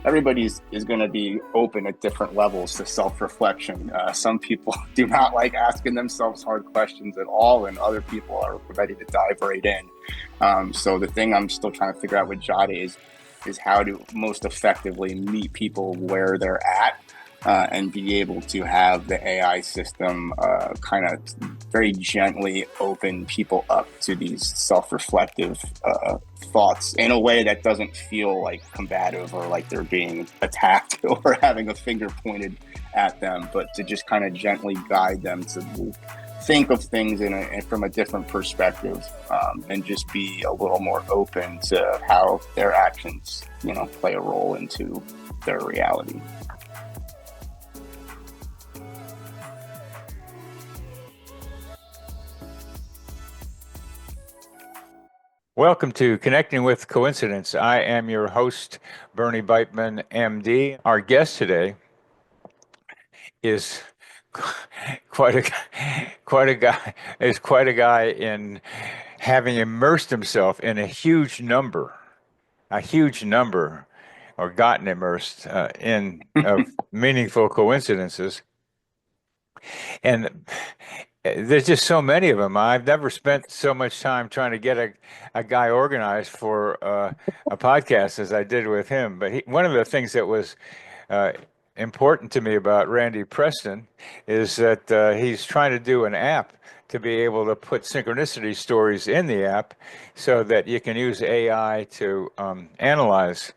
is going to be open at different levels to self-reflection. Some people do not like asking themselves hard questions at all, and other people are ready to dive right in. So the thing I'm still trying to figure out with JottIt is how to most effectively meet people where they're at. And be able to have the AI system kind of very gently open people up to these self-reflective thoughts in a way that doesn't feel like combative or like they're being attacked or having a finger pointed at them, but to just kind of gently guide them to think of things from a different perspective, and just be a little more open to how their actions, play a role into their reality. Welcome to Connecting with Coincidence. I am your host, Bernie Beitman, MD. Our guest today is quite a guy in having immersed himself in a huge number, or gotten immersed in meaningful coincidences. And there's just so many of them. I've never spent so much time trying to get a guy organized for a podcast as I did with him. But one of the things that was important to me about Randy Preston is that he's trying to do an app to be able to put synchronicity stories in the app so that you can use AI to analyze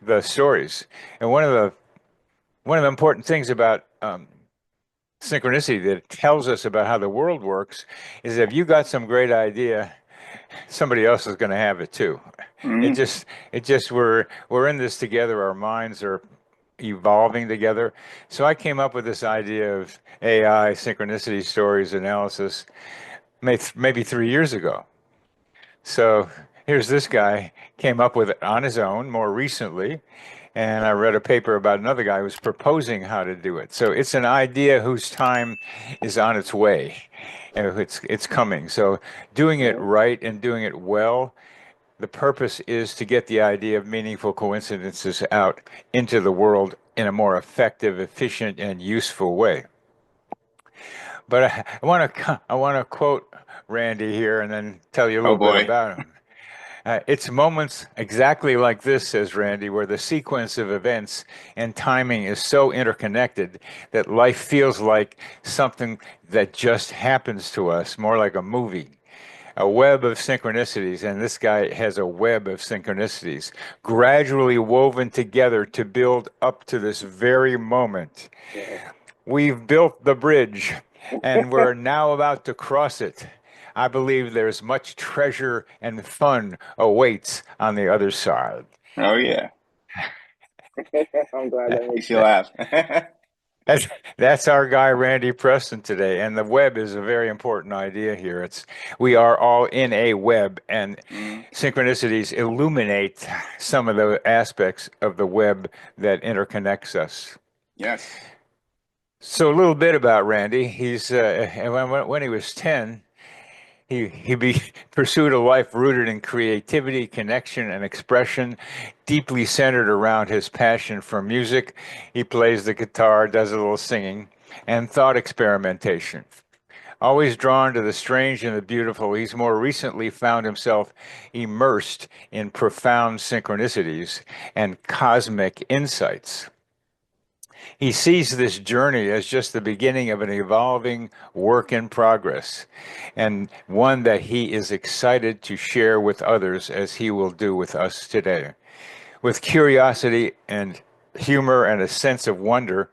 the stories. And one of the important things about synchronicity that tells us about how the world works is if you got some great idea, somebody else is going to have it too. Mm-hmm. It just we're in this together. Our minds are evolving together. So I came up with this idea of AI synchronicity stories analysis maybe 3 years ago. So here's this guy came up with it on his own more recently. And I read a paper about another guy who's proposing how to do it. So it's an idea whose time is on its way. It's coming. So doing it right and doing it well, the purpose is to get the idea of meaningful coincidences out into the world in a more effective, efficient, and useful way. But I want to quote Randy here and then tell you a little bit about him. It's moments exactly like this, says Randy, where the sequence of events and timing is so interconnected that life feels like something that just happens to us, more like a movie. A web of synchronicities, and this guy has a web of synchronicities, gradually woven together to build up to this very moment. We've built the bridge, and we're now about to cross it. I believe there's much treasure and fun awaits on the other side. Oh, yeah. I'm glad that makes you laugh. That's our guy, Randy Preston, today. And the web is a very important idea here. We are all in a web, and synchronicities illuminate some of the aspects of the web that interconnects us. Yes. So a little bit about Randy. He's when he was 10, he pursued a life rooted in creativity, connection, and expression, deeply centered around his passion for music. He plays the guitar, does a little singing, and thought experimentation. Always drawn to the strange and the beautiful, he's more recently found himself immersed in profound synchronicities and cosmic insights. He sees this journey as just the beginning of an evolving work in progress, and one that he is excited to share with others, as he will do with us today. With curiosity and humor and a sense of wonder,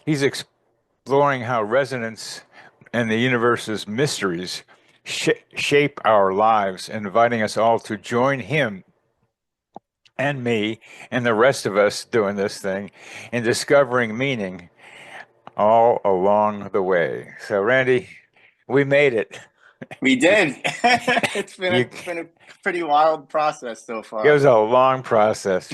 he's exploring how resonance and the universe's mysteries shape our lives, inviting us all to join him and me and the rest of us doing this thing in discovering meaning all along the way. So, Randy, we made it. We did. It's been a pretty wild process so far. It was a long process.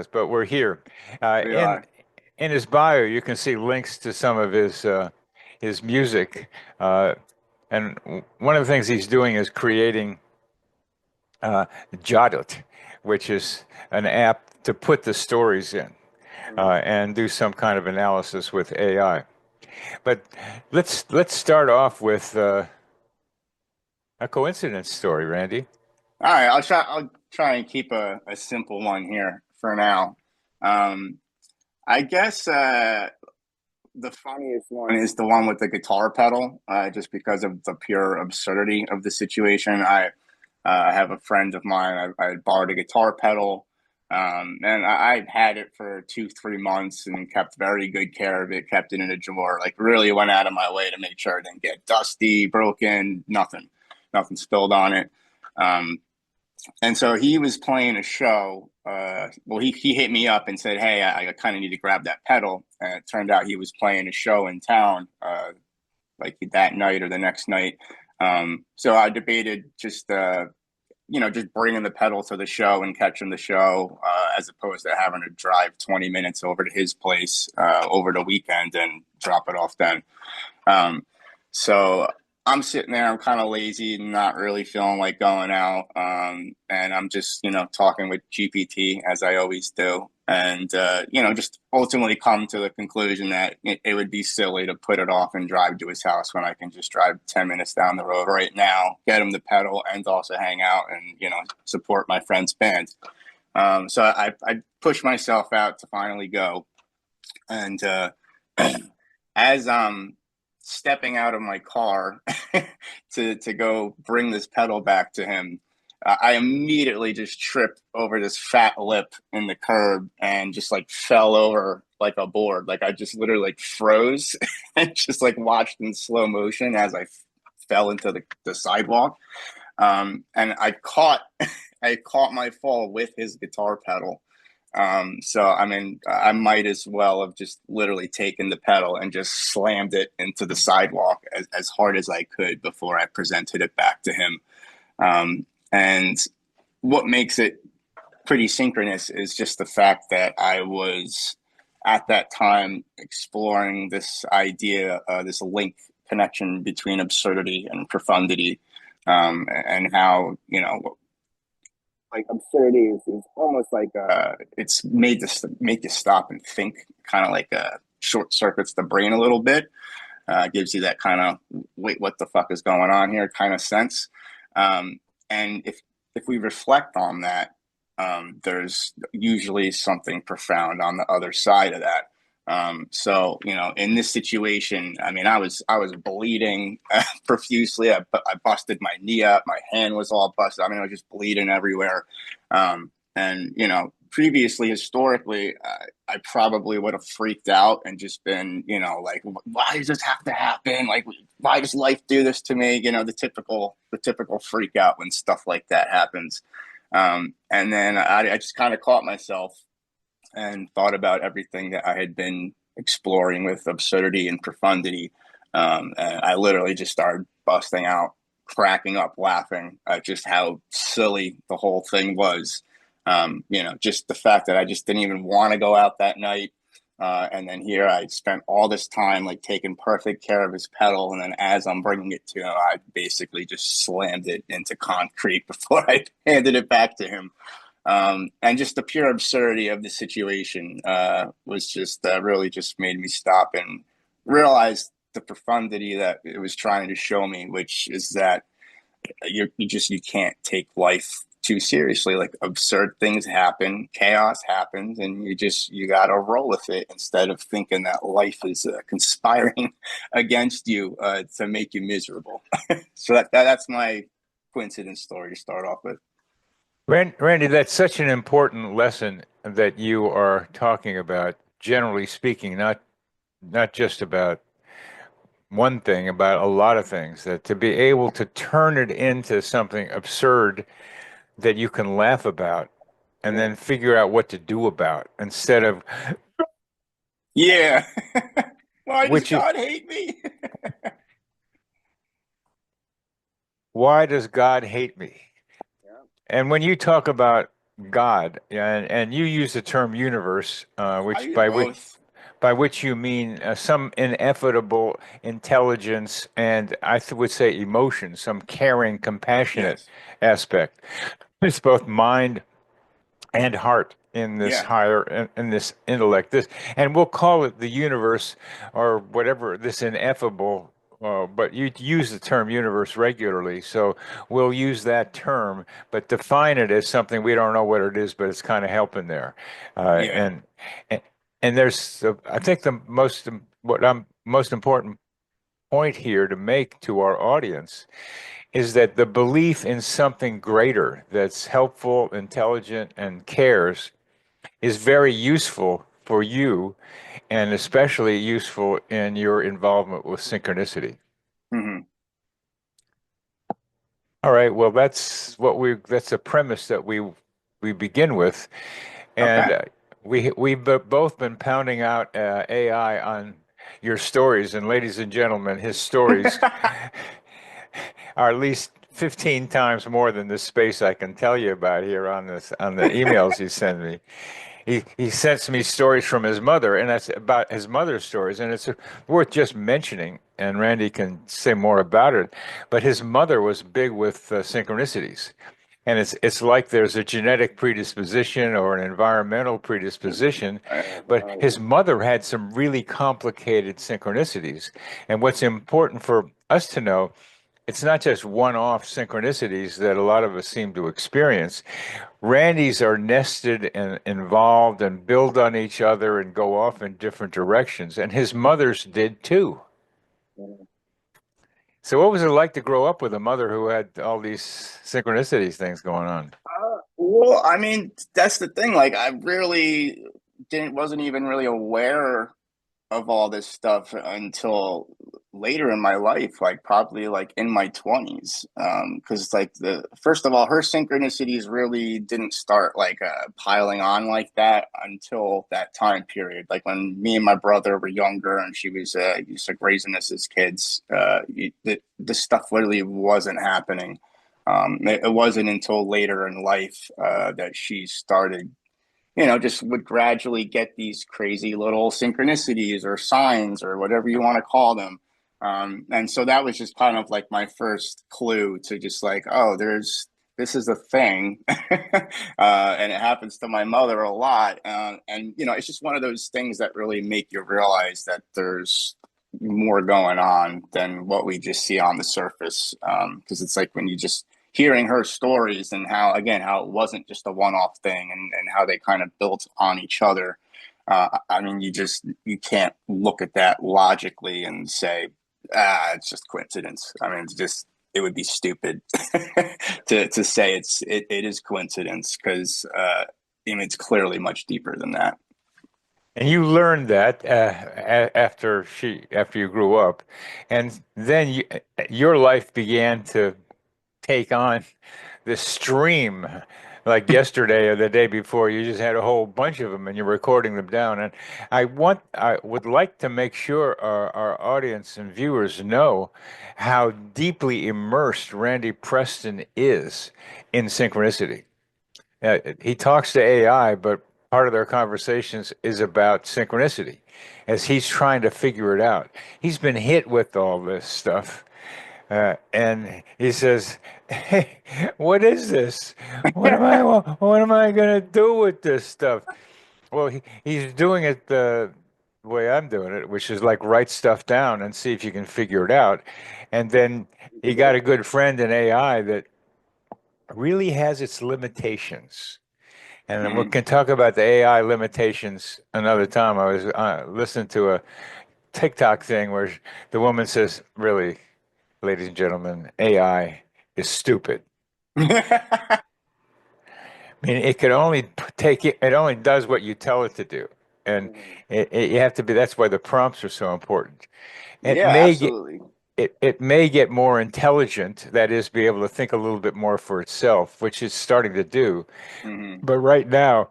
But we're here. In his bio, you can see links to some of his music, and one of the things he's doing is creating JottIt, which is an app to put the stories in and do some kind of analysis with AI. But let's start off with a coincidence story, Randy. All right, I'll try and keep a simple one here for now. Um, I guess the funniest one is the one with the guitar pedal, just because of the pure absurdity of the situation. I have a friend of mine. I borrowed a guitar pedal, and I had it for 2, 3 months and kept very good care of it. Kept it in a drawer. Like really went out of my way to make sure it didn't get dusty, broken, nothing spilled on it. Um, and so he was playing a show. Well, he hit me up and said, "Hey, I kind of need to grab that pedal." And it turned out he was playing a show in town, like that night or the next night. So I debated just bringing the pedal to the show and catching the show, as opposed to having to drive 20 minutes over to his place over the weekend and drop it off then. Um, so I'm sitting there, I'm kind of lazy and not really feeling like going out. And I'm just, talking with GPT as I always do. And, just ultimately come to the conclusion that it would be silly to put it off and drive to his house when I can just drive 10 minutes down the road right now, get him the pedal and also hang out and, support my friend's band. So I pushed myself out to finally go. And as I'm stepping out of my car to go bring this pedal back to him, I immediately just tripped over this fat lip in the curb and just like fell over like a board. Like I just literally like froze and just like watched in slow motion as I fell into the sidewalk. And I caught my fall with his guitar pedal. So I mean, I might as well have just literally taken the pedal and just slammed it into the sidewalk as hard as I could before I presented it back to him. And what makes it pretty synchronous is just the fact that I was at that time exploring this idea, this link connection between absurdity and profundity, and how, like absurdity is almost like it's made to make you stop and think, kind of like short circuits the brain a little bit, gives you that kind of wait, what the fuck is going on here kind of sense. And if we reflect on that, there's usually something profound on the other side of that. So in this situation, I mean, I was bleeding profusely. I busted my knee up. My hand was all busted. I mean, I was just bleeding everywhere. And previously, historically, I probably would have freaked out and just been, like, why does this have to happen? Like, why does life do this to me? The typical freak out when stuff like that happens. And then I just kind of caught myself and thought about everything that I had been exploring with absurdity and profundity. And I literally just started busting out, cracking up, laughing at just how silly the whole thing was. Just the fact that I just didn't even want to go out that night. And then here I spent all this time like taking perfect care of his pedal. And then as I'm bringing it to him, I basically just slammed it into concrete before I handed it back to him. And just the pure absurdity of the situation was just really just made me stop and realize the profundity that it was trying to show me, which is that you can't take life too seriously. Like absurd things happen, chaos happens, and you got to roll with it instead of thinking that life is conspiring against you to make you miserable. So that's my coincidence story to start off with. Randy, that's such an important lesson that you are talking about, generally speaking, not just about one thing, about a lot of things, that to be able to turn it into something absurd that you can laugh about and then figure out what to do about instead of Yeah. Why does which is God hate me? why does God hate me? Yeah. And when you talk about God, yeah, and you use the term universe, I which use both. by which you mean some ineffable intelligence and would say emotion, some caring, compassionate Yes. aspect. It's both mind and heart in this Yeah. higher in this intellect, this, and we'll call it the universe or whatever, this ineffable, but you use the term universe regularly, so we'll use that term but define it as something we don't know what it is, but it's kind of helping there. uh, Yeah. and and and there's I think the most important point here to make to our audience is that the belief in something greater that's helpful, intelligent, and cares is very useful for you, and especially useful in your involvement with synchronicity. Hmm. All right, well, that's a premise that we begin with, and Okay. we've both been pounding out AI on your stories, and ladies and gentlemen, his stories are at least 15 times more than the space I can tell you about here on this on the emails he sends me. He sends me stories from his mother, and that's about his mother's stories, and it's worth just mentioning. And Randy can say more about it. But his mother was big with synchronicities, and it's like there's a genetic predisposition or an environmental predisposition. But his mother had some really complicated synchronicities, and what's important for us to know, it's not just one-off synchronicities that a lot of us seem to experience. Randy's are nested and involved and build on each other and go off in different directions, and his mother's did too. So, what was it like to grow up with a mother who had all these synchronicities things going on? Well, I mean, that's the thing. Like, I really wasn't even really aware of all this stuff until later in my life, like probably like in my 20s. Because like the first of all, her synchronicities really didn't start like piling on like that until that time period. Like when me and my brother were younger, and she was just like raising us as kids. The stuff literally wasn't happening. It wasn't until later in life that she started, just would gradually get these crazy little synchronicities or signs or whatever you want to call them. And so that was just kind of like my first clue to just like, oh, this is a thing. And it happens to my mother a lot. And, it's just one of those things that really make you realize that there's more going on than what we just see on the surface. Because it's like when you just hearing her stories and how, again, how it wasn't just a one-off thing, and how they kind of built on each other. I mean, you can't look at that logically and say, it's just coincidence. I mean, it would be stupid to say it is coincidence, because it's clearly much deeper than that. And you learned that after you grew up, and then your life began to take on this stream. Like yesterday or the day before, you just had a whole bunch of them and you're recording them down. And I would like to make sure our audience and viewers know how deeply immersed Randy Preston is in synchronicity. He talks to AI, but part of their conversations is about synchronicity as he's trying to figure it out. He's been hit with all this stuff. And he says, "Hey, what is this? What am I gonna do with this stuff?" Well, he's doing it the way I'm doing it, which is like write stuff down and see if you can figure it out. And then he got a good friend in AI that really has its limitations. And then we Mhm. can talk about the AI limitations another time. I was listening to a TikTok thing where the woman says, "Really, ladies and gentlemen, AI is stupid. I mean, it could only take it, it only does what you tell it to do. And you have to be, that's why the prompts are so important. It Yeah, may get, absolutely. it may get more intelligent, that is, be able to think a little bit more for itself, which it's starting to do. Hmm. But right now,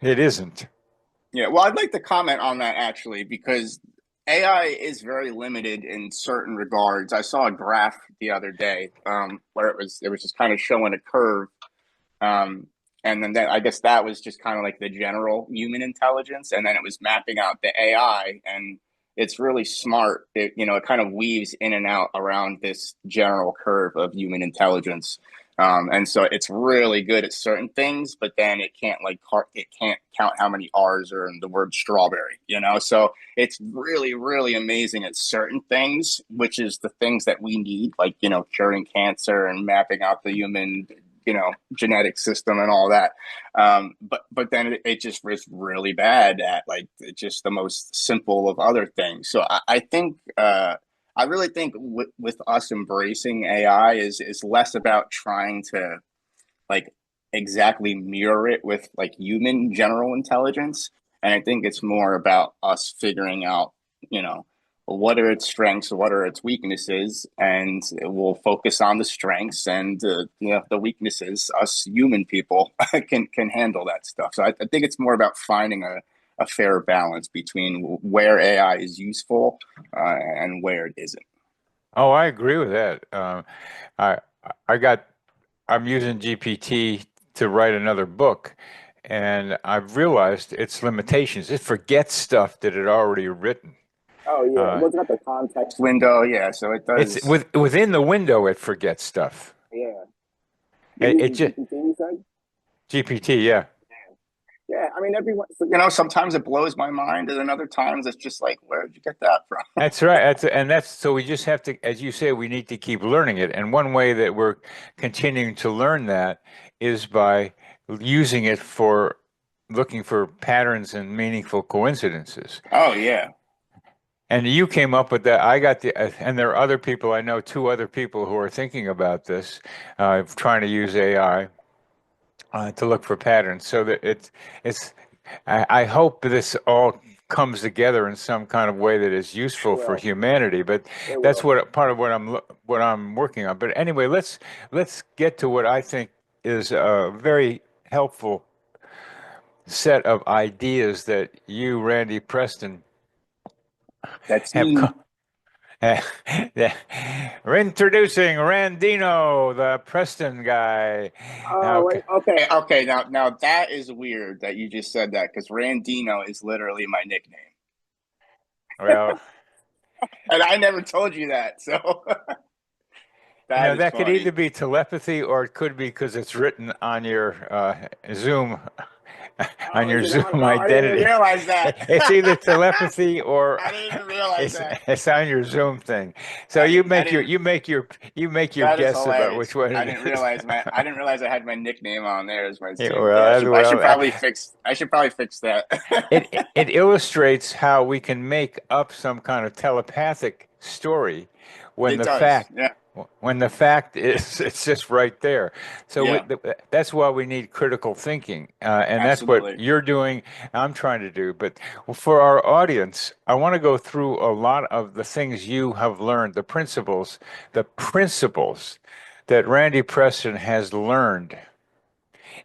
it isn't. Yeah, well, I'd like to comment on that actually, because AI is very limited in certain regards. I saw a graph the other day, where it was just kind of showing a curve, um, and then I guess that was just kind of like the general human intelligence, and then it was mapping out the AI, and it's really smart. It kind of weaves in and out around this general curve of human intelligence. And so it's really good at certain things, but then it can't count how many R's are in the word strawberry, you know? So it's really, really amazing at certain things, which is the things that we need, like, you know, curing cancer and mapping out the human, you know, genetic system and all that. But then it just was really bad at like just the most simple of other things. So I think I really think with us embracing AI is less about trying to like exactly mirror it with like human general intelligence, and I think it's more about us figuring out, you know, what are its strengths, what are its weaknesses, and we'll focus on the strengths, and you know, the weaknesses. Us human people can handle that stuff. So I think it's more about finding a fair balance between where AI is useful and where it isn't. Oh, I agree with that. I I got I'm using GPT to write another book, and I've realized its limitations. It forgets stuff that it already written. Oh yeah, Uh, well, it's got the context window. Yeah, so it it's does. within the window it forgets stuff. Yeah, you're It using just GPT, you said? GPT, yeah. Yeah, I mean, everyone. You know, sometimes it blows my mind, and then other times it's just like, where did you get that from? That's right. That's so we just have to, as you say, we need to keep learning it. And one way that we're continuing to learn that is by using it for looking for patterns and meaningful coincidences. Oh yeah, And you came up with that. I got and there are other people, I know two other people who are thinking about this, trying to use AI to look for patterns. So that it's, I hope this all comes together in some kind of way that is it useful for will. humanity. But It that's will. what part of what I'm working on. But anyway, let's get to what I think is a very helpful set of ideas that you, Randy Preston, That's have me. come. We're introducing Randino, the Preston guy. Oh Okay. wait, okay, okay. Now that is weird that you just said that because Randino is literally my nickname, Well, and I never told you that. So you that know, is that could funny. either be telepathy or it could be because it's written on your Zoom, on Oh, is your it on? Zoom Oh, I didn't even identity. realize that. It's either telepathy or I didn't even realize that. it's on your Zoom thing. So you I make your didn't. you make your you make your That is guess about hilarious. which one I it didn't is. realize I didn't realize I had my nickname on there as my Yeah, Zoom. Yeah, well, I should well, probably fix. I should probably fix that. it illustrates how we can make up some kind of telepathic story when It the does. fact Yeah. is it's just right there. So Yeah. that's why we need critical thinking, and that's what Absolutely. you're doing. I'm trying to do. But for our audience, I want to go through a lot of the things you have learned, the principles that Randy Preston has learned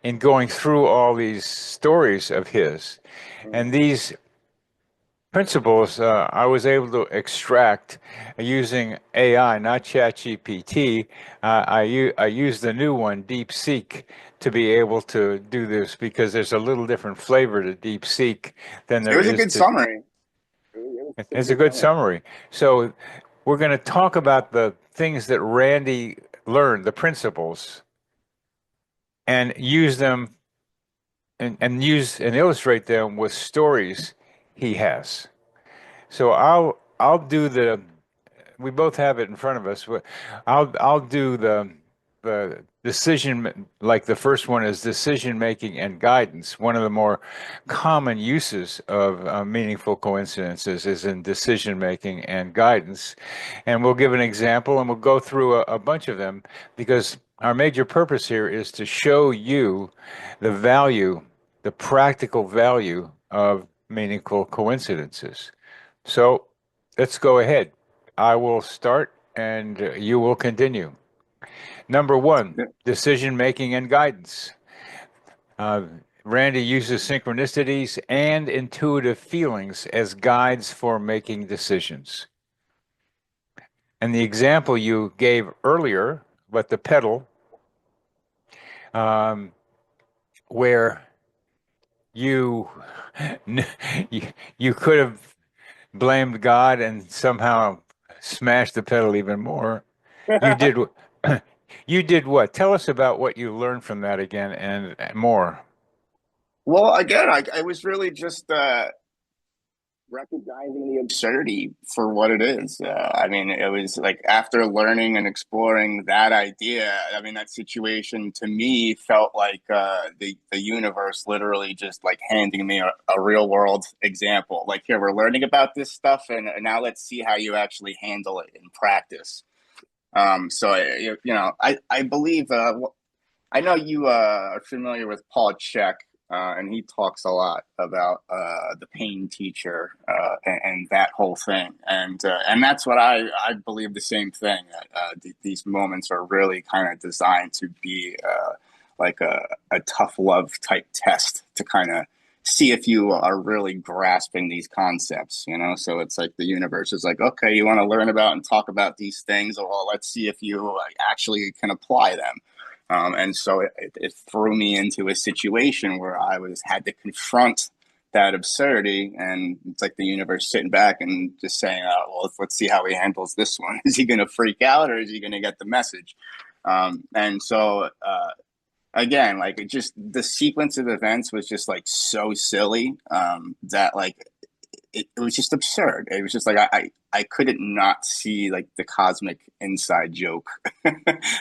in going through all these stories of his. And Mhm. these principles I was able to extract using AI, not ChatGPT. I use the new one, DeepSeek, to be able to do this because there's a little different flavor to DeepSeek than It there was a is good to. summary. It was a pretty It's a good good summary. summary. So we're going to talk about the things that Randy learned, the principles, and use them and use and illustrate them with stories he has. So I'll do the we both have it in front of us. I'll do the decision like the first one is decision making and guidance. One of the more common uses of meaningful coincidences is in decision making and guidance. And we'll give an example and we'll go through a bunch of them because our major purpose here is to show you the value, the practical value of meaningful coincidences. So let's go ahead. I will start and you will continue. Number one, decision making and guidance. Uh, Randy uses synchronicities and intuitive feelings as guides for making decisions. And the example you gave earlier, but the pedal, um, where you, you you could have blamed God and somehow smashed the pedal even more. You did You did what? Tell us about what you learned from that again and more. Well, again, I was really just recognizing the absurdity for what it is. I mean, it was like after learning and exploring that idea, I mean, that situation to me felt like the universe literally just like handing me a real world example. Like, here, we're learning about this stuff, and now let's see how you actually handle it in practice. I believe I know you are familiar with Paul Chek, and he talks a lot about the pain teacher and that whole thing, and that's what I believe the same thing. That these moments are really kind of designed to be like a tough love type test to kind of see if you are really grasping these concepts, you know? So it's like the universe is like, okay, you want to learn about and talk about these things, well, let's see if you actually can apply them. And so it threw me into a situation where I was had to confront that absurdity, and it's like the universe sitting back and just saying, "Well, let's see how he handles this one. Is he going to freak out, or is he going to get the message?" And so again, like it just the sequence of events was just like so silly that like it was just absurd. It was just like I couldn't not see like the cosmic inside joke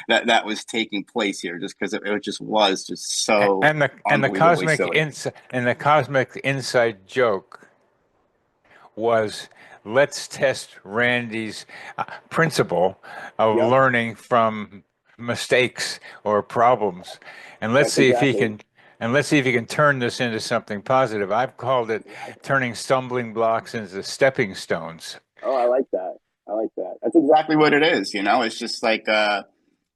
that was taking place here, just because it just was just so unbelievably silly. And the cosmic inside joke was, let's test Randy's principle of Yep, learning from mistakes or problems, and let's that's see if he exactly. can and let's see if he can turn this into something positive. I've called it Exactly. turning stumbling blocks into stepping stones. Oh, I like that. I like that. That's exactly what it is. You know, it's just like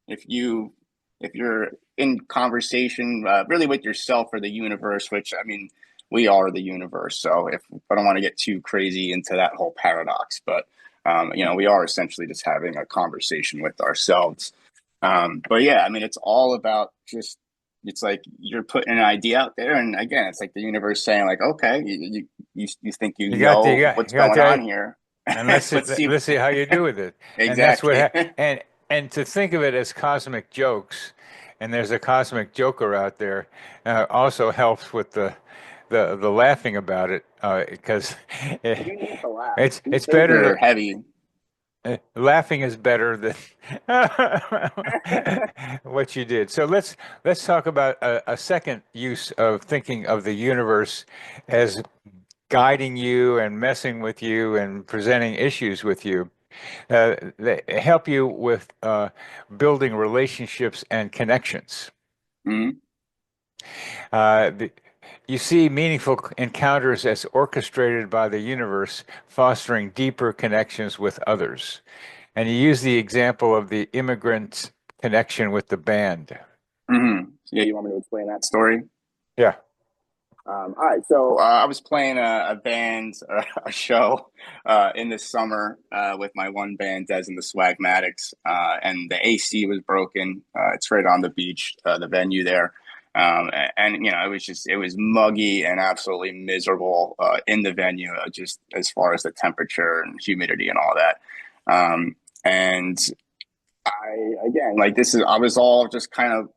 if you if you're in conversation really with yourself or the universe, which I mean, we are the universe. So if I don't want to get too crazy into that whole paradox, but you know, we are essentially just having a conversation with ourselves. But yeah, I mean, it's all about just it's like you're putting an idea out there, and again, it's like the universe saying, like, okay, you think you know what's You got going on the here. and Let's see. let's see how you do with it. And that's what Exactly. and to think of it as cosmic jokes, and there's a cosmic joker out there, also helps with the laughing about it, because You need to laugh. These it's things better are to heavy. laughing is better than what you did. So let's talk about a second use of thinking of the universe as guiding you and messing with you and presenting issues with you. They help you with building relationships and connections. Mhm. Uh, the, you see meaningful encounters as orchestrated by the universe, fostering deeper connections with others. And you use the example of the immigrant's connection with the band. Yeah, you want me to explain that story? Yeah. All right, so I was playing a band, a show in the summer with my one band, Des and the Swagmatics, and the AC was broken. It's right on the beach, the venue there. And you know, it was muggy and absolutely miserable in the venue, just as far as the temperature and humidity and all that. And again, like I was all just kind of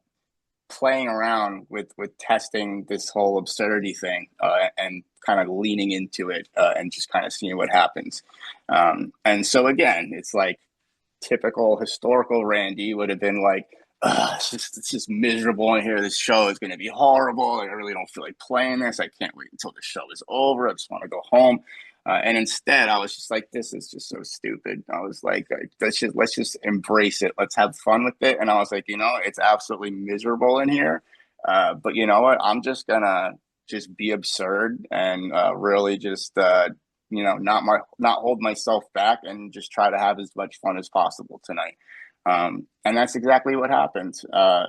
playing around with testing this whole absurdity thing and kind of leaning into it and just kind of seeing what happens. And so again, it's like typical historical Randy would have been like, it's just miserable in here. This show is going to be horrible. I really don't feel like playing this. I can't wait until the show is over. I just want to go home. And instead, I was just like, "This is just so stupid." I was like, let's just embrace it. Let's have fun with it." And I was like, you know, it's absolutely miserable in here, but you know what? I'm just gonna just be absurd and really just you know not hold myself back and just try to have as much fun as possible tonight. And that's exactly what happened.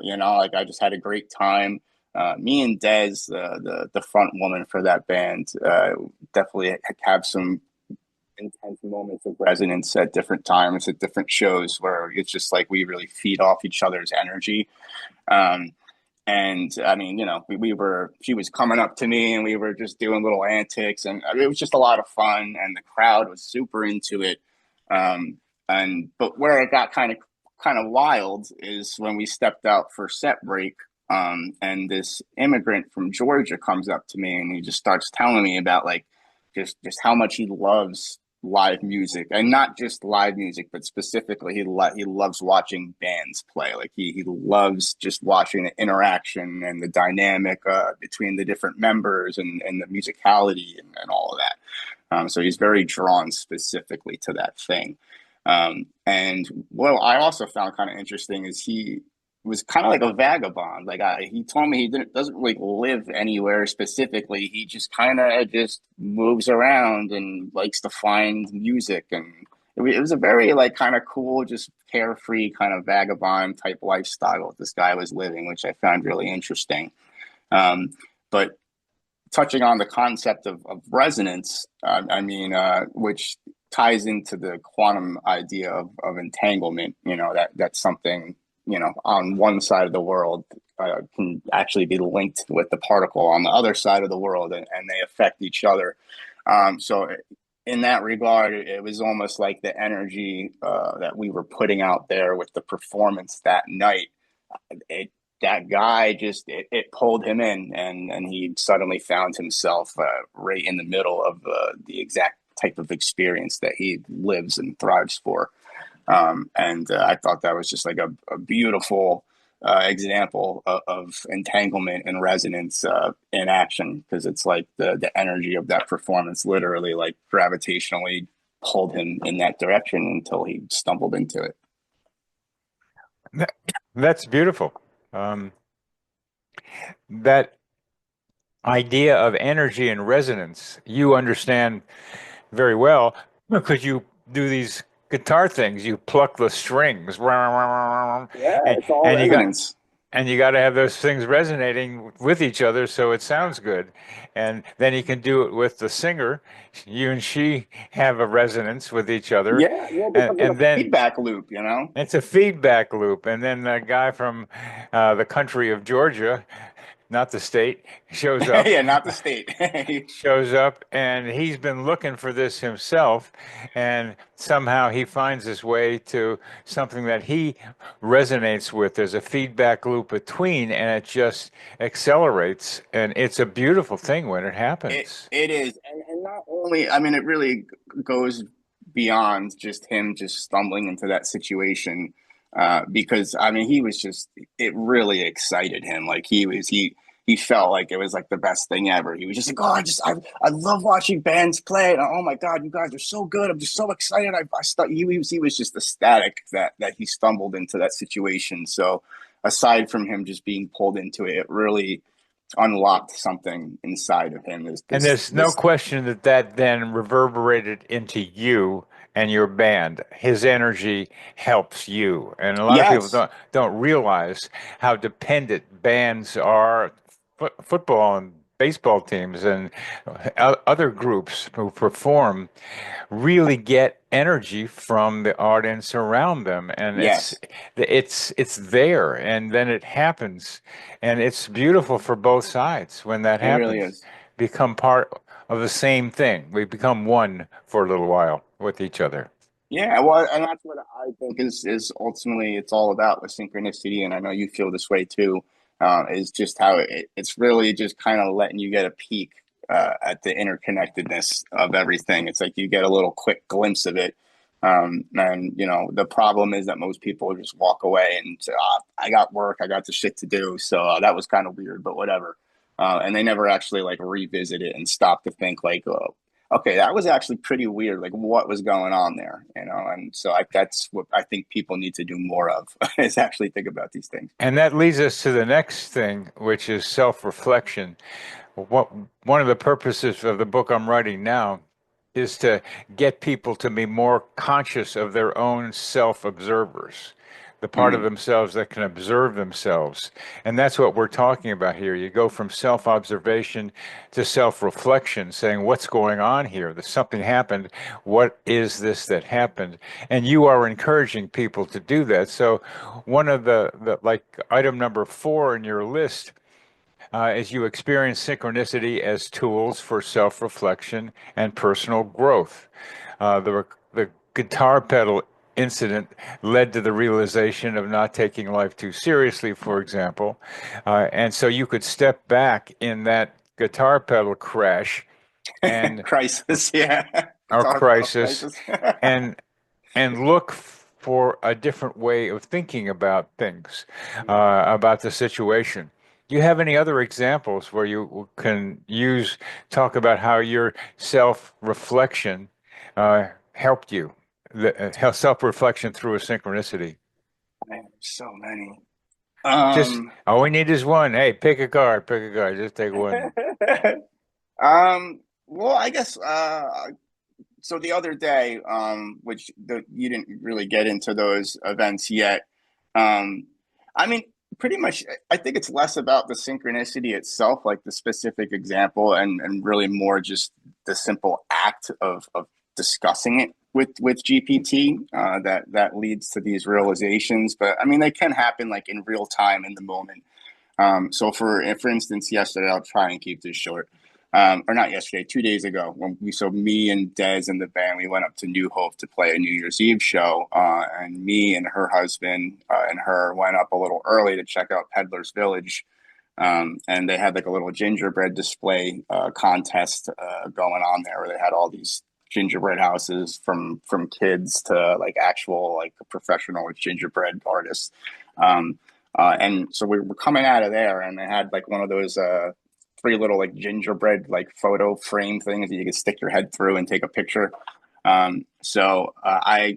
You know, like I just had a great time. Me and Des, the front woman for that band, definitely have some intense moments of resonance at different times at different shows where it's just like we really feed off each other's energy. Um, and I mean, you know, she was coming up to me and we were just doing little antics, and I mean, it was just a lot of fun, and the crowd was super into it. But where it got kind of kind of wild is when we stepped out for set break. And this immigrant from Georgia comes up to me and he just starts telling me about like just how much he loves live music, and not just live music, but specifically he loves watching bands play. Like he loves just watching the interaction and the dynamic between the different members and the musicality and all of that. So he's very drawn specifically to that thing. And what I also found kind of interesting is he was kind of like a vagabond. Like he told me doesn't really live anywhere specifically. He just kind of just moves around and likes to find music. And it was a very like kind of cool, just carefree kind of vagabond type lifestyle that this guy was living, which I found really interesting. But touching on the concept of resonance, which ties into the quantum idea of entanglement. That's something, on one side of the world can actually be linked with the particle on the other side of the world, and they affect each other. So in that regard, it was almost like the energy that we were putting out there with the performance that night. That guy just it pulled him in, and he suddenly found himself right in the middle of the exact type of experience that he lives and thrives for. And I thought that was just like a beautiful example of entanglement and resonance in action, because it's like the energy of that performance literally like gravitationally pulled him in that direction until he stumbled into it. That's beautiful. That idea of energy and resonance, you understand very well because you do these guitar things. You pluck the strings, Yeah, and, it's all and you got resonance. and you got to have those things resonating with each other so it sounds good. And then you can do it with the singer. You and she have a resonance with each other, Yeah, yeah, it and becomes like and a then feedback loop. it's a feedback loop. And then the guy from the country of Georgia, not the state, shows up. Yeah, not the state. Shows up and he's been looking for this himself, and somehow he finds his way to something that he resonates with. There's a feedback loop between, and it just accelerates, and it's a beautiful thing when it It happens. it is, and not only, I mean, it really goes beyond just him just stumbling into that situation, because I mean, he was just, it really excited him. Like he felt like it was like the best thing ever. He was just like, oh, I love watching bands play. And, oh my God, you guys are so good. I'm just so excited. He was just ecstatic that he stumbled into that situation. So aside from him just being pulled into it, it really unlocked something inside of him. Is And this there's no this question that that then reverberated into you and your band. His energy helps you. And a lot of people Yes, don't realize how dependent bands are. Football and baseball teams and other groups who perform really get energy from the audience around them, and yes, it's there, and then it happens, and it's beautiful for both sides when that it really happens. is. Become part of the same thing. We become one for a little while with each other. Yeah, well, and that's what I think is ultimately it's all about with synchronicity, and I know you feel this way too. Is just how it's really just kind of letting you get a peek at the interconnectedness of everything. It's like you get a little quick glimpse of it, and the problem is that most people just walk away and say, "I got work, I got the shit to do." So that was kind of weird, but whatever. And they never actually like revisit it and stop to think like, okay, that was actually pretty weird. Like, what was going on there? And so that's what I think people need to do more of is actually think about these things. And that leads us to the next thing, which is self-reflection. What one of the purposes of the book I'm writing now is to get people to be more conscious of their own self-observers, the part of Mm, themselves that can observe themselves. And that's what we're talking about here. You go from self-observation to self-reflection, saying, what's going on here? That something happened. What is this that happened? And you are encouraging people to do that. So one of the like item number 4 in your list as you experience synchronicity as tools for self-reflection and personal growth. The guitar pedal incident led to the realization of not taking life too seriously, for example. And so you could step back in that guitar pedal crash and Crisis, yeah. our Guitar pedal crisis crisis. and look for a different way of thinking about things, about the situation. Do you have any other examples where you can talk about how your self-reflection helped you, how self-reflection through a synchronicity? Man, so many. Just all we need is one. Hey, pick a card, just take one. Well, I guess so the other day, you didn't really get into those events yet. Um, I mean, pretty much, I think it's less about the synchronicity itself, like the specific example, and really more just the simple act of discussing it with GPT that leads to these realizations. But I mean, they can happen like in real time in the moment. So for instance, yesterday, I'll try and keep this short. Or not yesterday, 2 days ago, so me and Dez and the band, we went up to New Hope to play a New Year's Eve show. And me and her husband and her went up a little early to check out Peddler's Village. And they had like a little gingerbread display contest going on there where they had all these gingerbread houses from kids to like actual like professional gingerbread artists. And so we were coming out of there, and they had like one of those three little like gingerbread like photo frame things that you could stick your head through and take a picture. So I,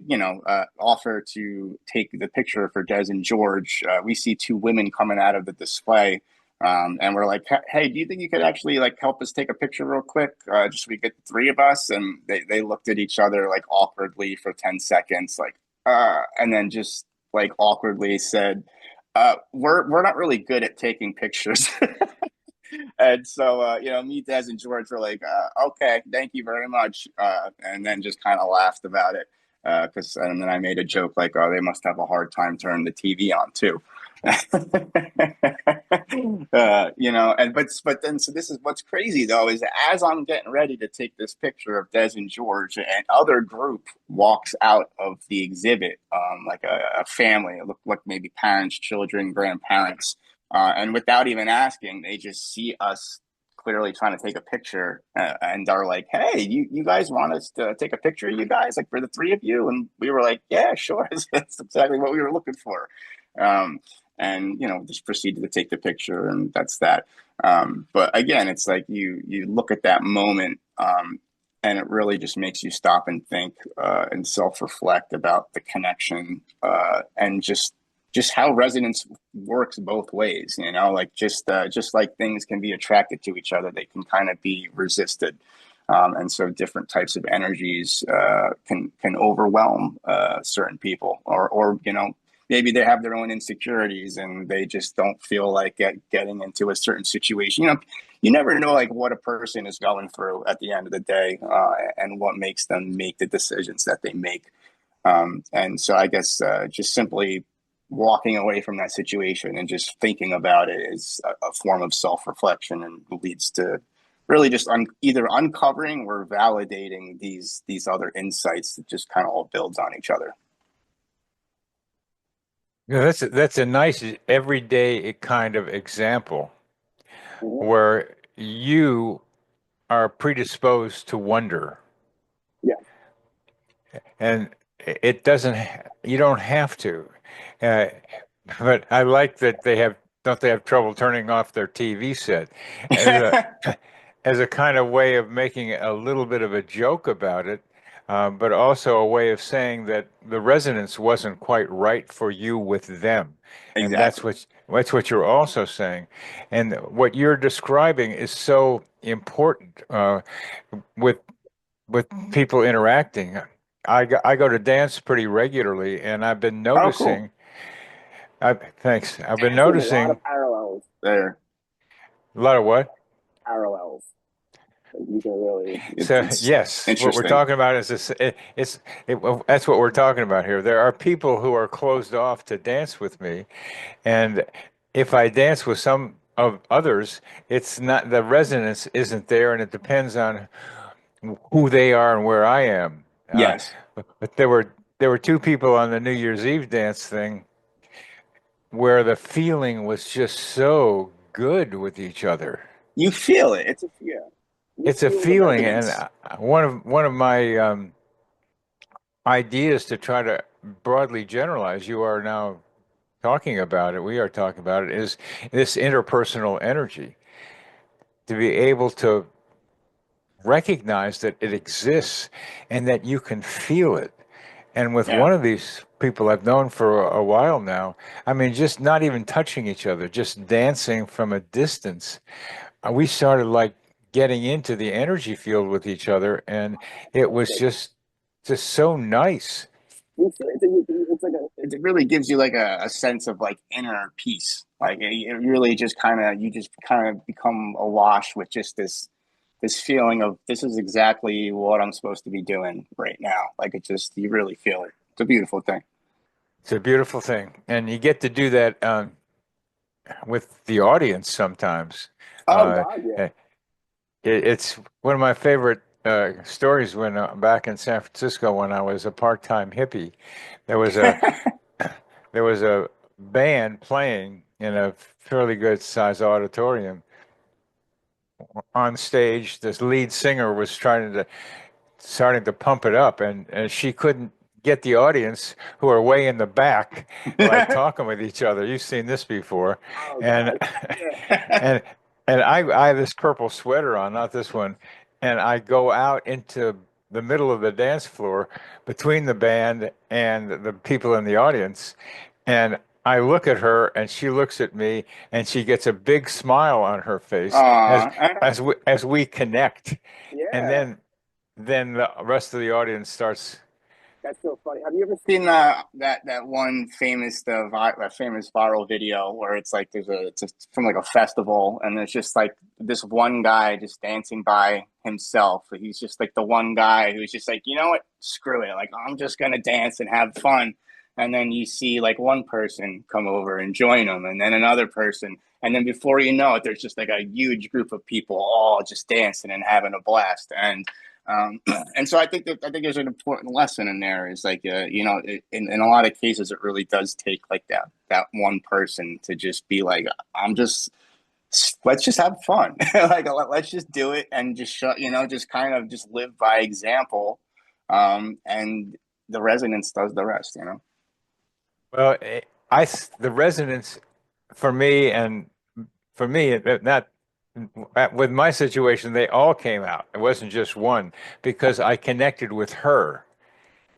offer to take the picture for Des and George. We see two women coming out of the display, and we're like, "Hey, do you think you could actually like help us take a picture real quick, just so we get the three of us?" And they looked at each other like awkwardly for 10 seconds, like, and then just like awkwardly said, "We're not really good at taking pictures." And so, me, Des, and George were like, okay, thank you very much. And then just kind of laughed about it. And then I made a joke like, oh, they must have a hard time turning the TV on too. But then, so this is what's crazy though, is as I'm getting ready to take this picture of Des and George, an other group walks out of the exhibit, like a family. It looked like maybe parents, children, grandparents. And without even asking, they just see us clearly trying to take a picture and are like, hey, you guys want us to take a picture of you guys, like for the three of you? And we were like, yeah, sure. That's exactly what we were looking for. And, just proceeded to take the picture, and that's that. But again, it's like you look at that moment, and it really just makes you stop and think and self-reflect about the connection and just how resonance works both ways, like just like things can be attracted to each other, they can kind of be resisted. And so different types of energies can overwhelm certain people, or maybe they have their own insecurities and they just don't feel like getting into a certain situation. You never know like what a person is going through at the end of the day, and what makes them make the decisions that they make. And so I guess just simply walking away from that situation and just thinking about it is a form of self-reflection, and leads to really just either uncovering or validating these other insights that just kind of all builds on each other. Yeah, that's a nice everyday kind of example Mhm. where you are predisposed to wonder. Yeah. And it doesn't, you don't have to. Uh, but I like that don't they have trouble turning off their TV set as a, as a kind of way of making a little bit of a joke about it, but also a way of saying that the resonance wasn't quite right for you with them. And Exactly. that's what you're also saying. And what you're describing is so important with people interacting. I go to dance pretty regularly, and I've been Oh, cool. noticing. Thanks. I've been Seeing a lot noticing of parallels there. a lot of what. Parallels. You can really, So it's yes, what we're interesting. talking about is this. That's what we're talking about here. There are people who are closed off to dance with me, and if I dance with some of others, it's not the resonance isn't there, and it depends on who they are and where I am. Yes. But there were there were two people on the New Year's Eve dance thing where the feeling was just so good with each other. You feel it. It's a yeah. You It's a feel the feeling, and resonance. one of my ideas to try to broadly generalize, you are now talking about it, we are talking about it, is this interpersonal energy, to be able to recognize that it exists and that you can feel it. And with Yeah. one of these people I've known for a while now, I mean, just not even touching each other, just dancing from a distance, we started like getting into the energy field with each other, and it was just so nice. It's like it really gives you like a sense of like inner peace. Like it really just kind of you just kind of become awash with just this feeling of this is exactly what I'm supposed to be doing right now. Like it just you really feel it. It's a beautiful thing. It's a beautiful thing, and you get to do that with the audience sometimes. Oh Uh, God, yeah. it, it's one of my favorite stories when back in San Francisco when I was a part-time hippie. There was a there was a band playing in a fairly good size auditorium. On stage, this lead singer was starting to pump it up, and she couldn't get the audience who are way in the back, like talking with each other. You've seen this before, Oh and God, yeah. and and I have this purple sweater on, not this one, and I go out into the middle of the dance floor between the band and the people in the audience, and I look at her and she looks at me and she gets a big smile on her face Aw, as we connect. And yeah. then the rest of the audience starts. That's so funny. Have you ever seen that one famous viral video where it's like it's from like a festival and there's just like this one guy just dancing by himself. He's just like the one guy who's just like, you know what, screw it, like I'm just gonna dance and have fun. And then you see like one person come over and join him, and then another person, and then before you know it, there's just like a huge group of people all just dancing and having a blast. Um, and so I think there's an important lesson in there is like in a lot of cases it really does take like that one person to just be like I'm just let's just have fun like let's just do it and just just kind of just live by example, and the resonance does the rest. Well, the resonance for me and for me not with my situation, they all came out. It wasn't just one because I connected with her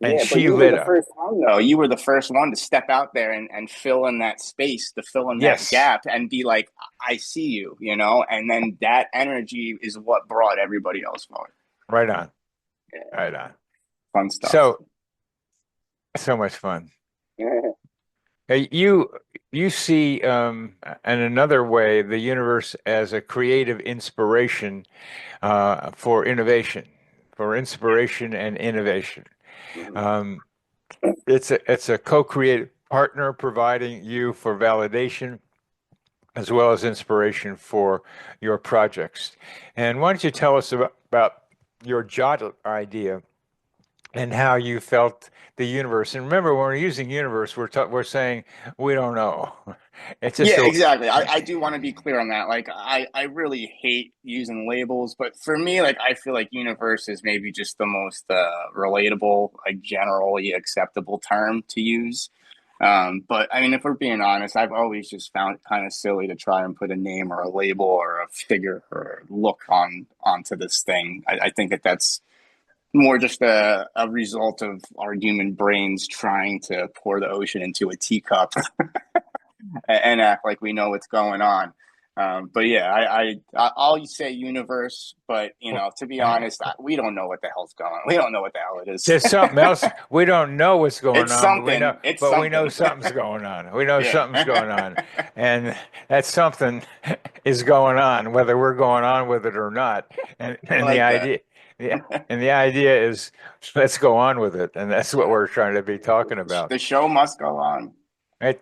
and Yeah, but she you were lit the up. first one though. You were the first one to step out there and fill in that space, to fill in that Yes, gap and be like, I see you, and then that energy is what brought everybody else forward. right on, Yeah, right on. fun stuff. So much fun. Yeah. You see, in another way, the universe as a creative inspiration for innovation, for inspiration and innovation. Mhm. Um, it's a co-creative partner providing you for validation as well as inspiration for your projects. And why don't you tell us about your JottIt idea and how you felt the universe? And remember, when we're using universe, we're saying we don't know. It's just Yeah, so. exactly. I do want to be clear on that. Like, I really hate using labels, but for me, like, I feel like universe is maybe just the most relatable, like, generally acceptable term to use. But I mean, if we're being honest, I've always just found it kind of silly to try and put a name or a label or a figure or look onto this thing. I think that's more just a result of our human brains trying to pour the ocean into a teacup and act like we know what's going on. But yeah, I'll say universe, but to be honest, we don't know what the hell's going on. We don't know what the hell it is. There's something else. We don't know what's going It's on, something. It's but we know something. something's going on. We know Yeah. something's going on, and that something is going on, whether we're going on with it or not. And I and the like that. idea, yeah, and the idea is let's go on with it, and that's what Yeah. we're trying to be talking about. The show must go on. Right?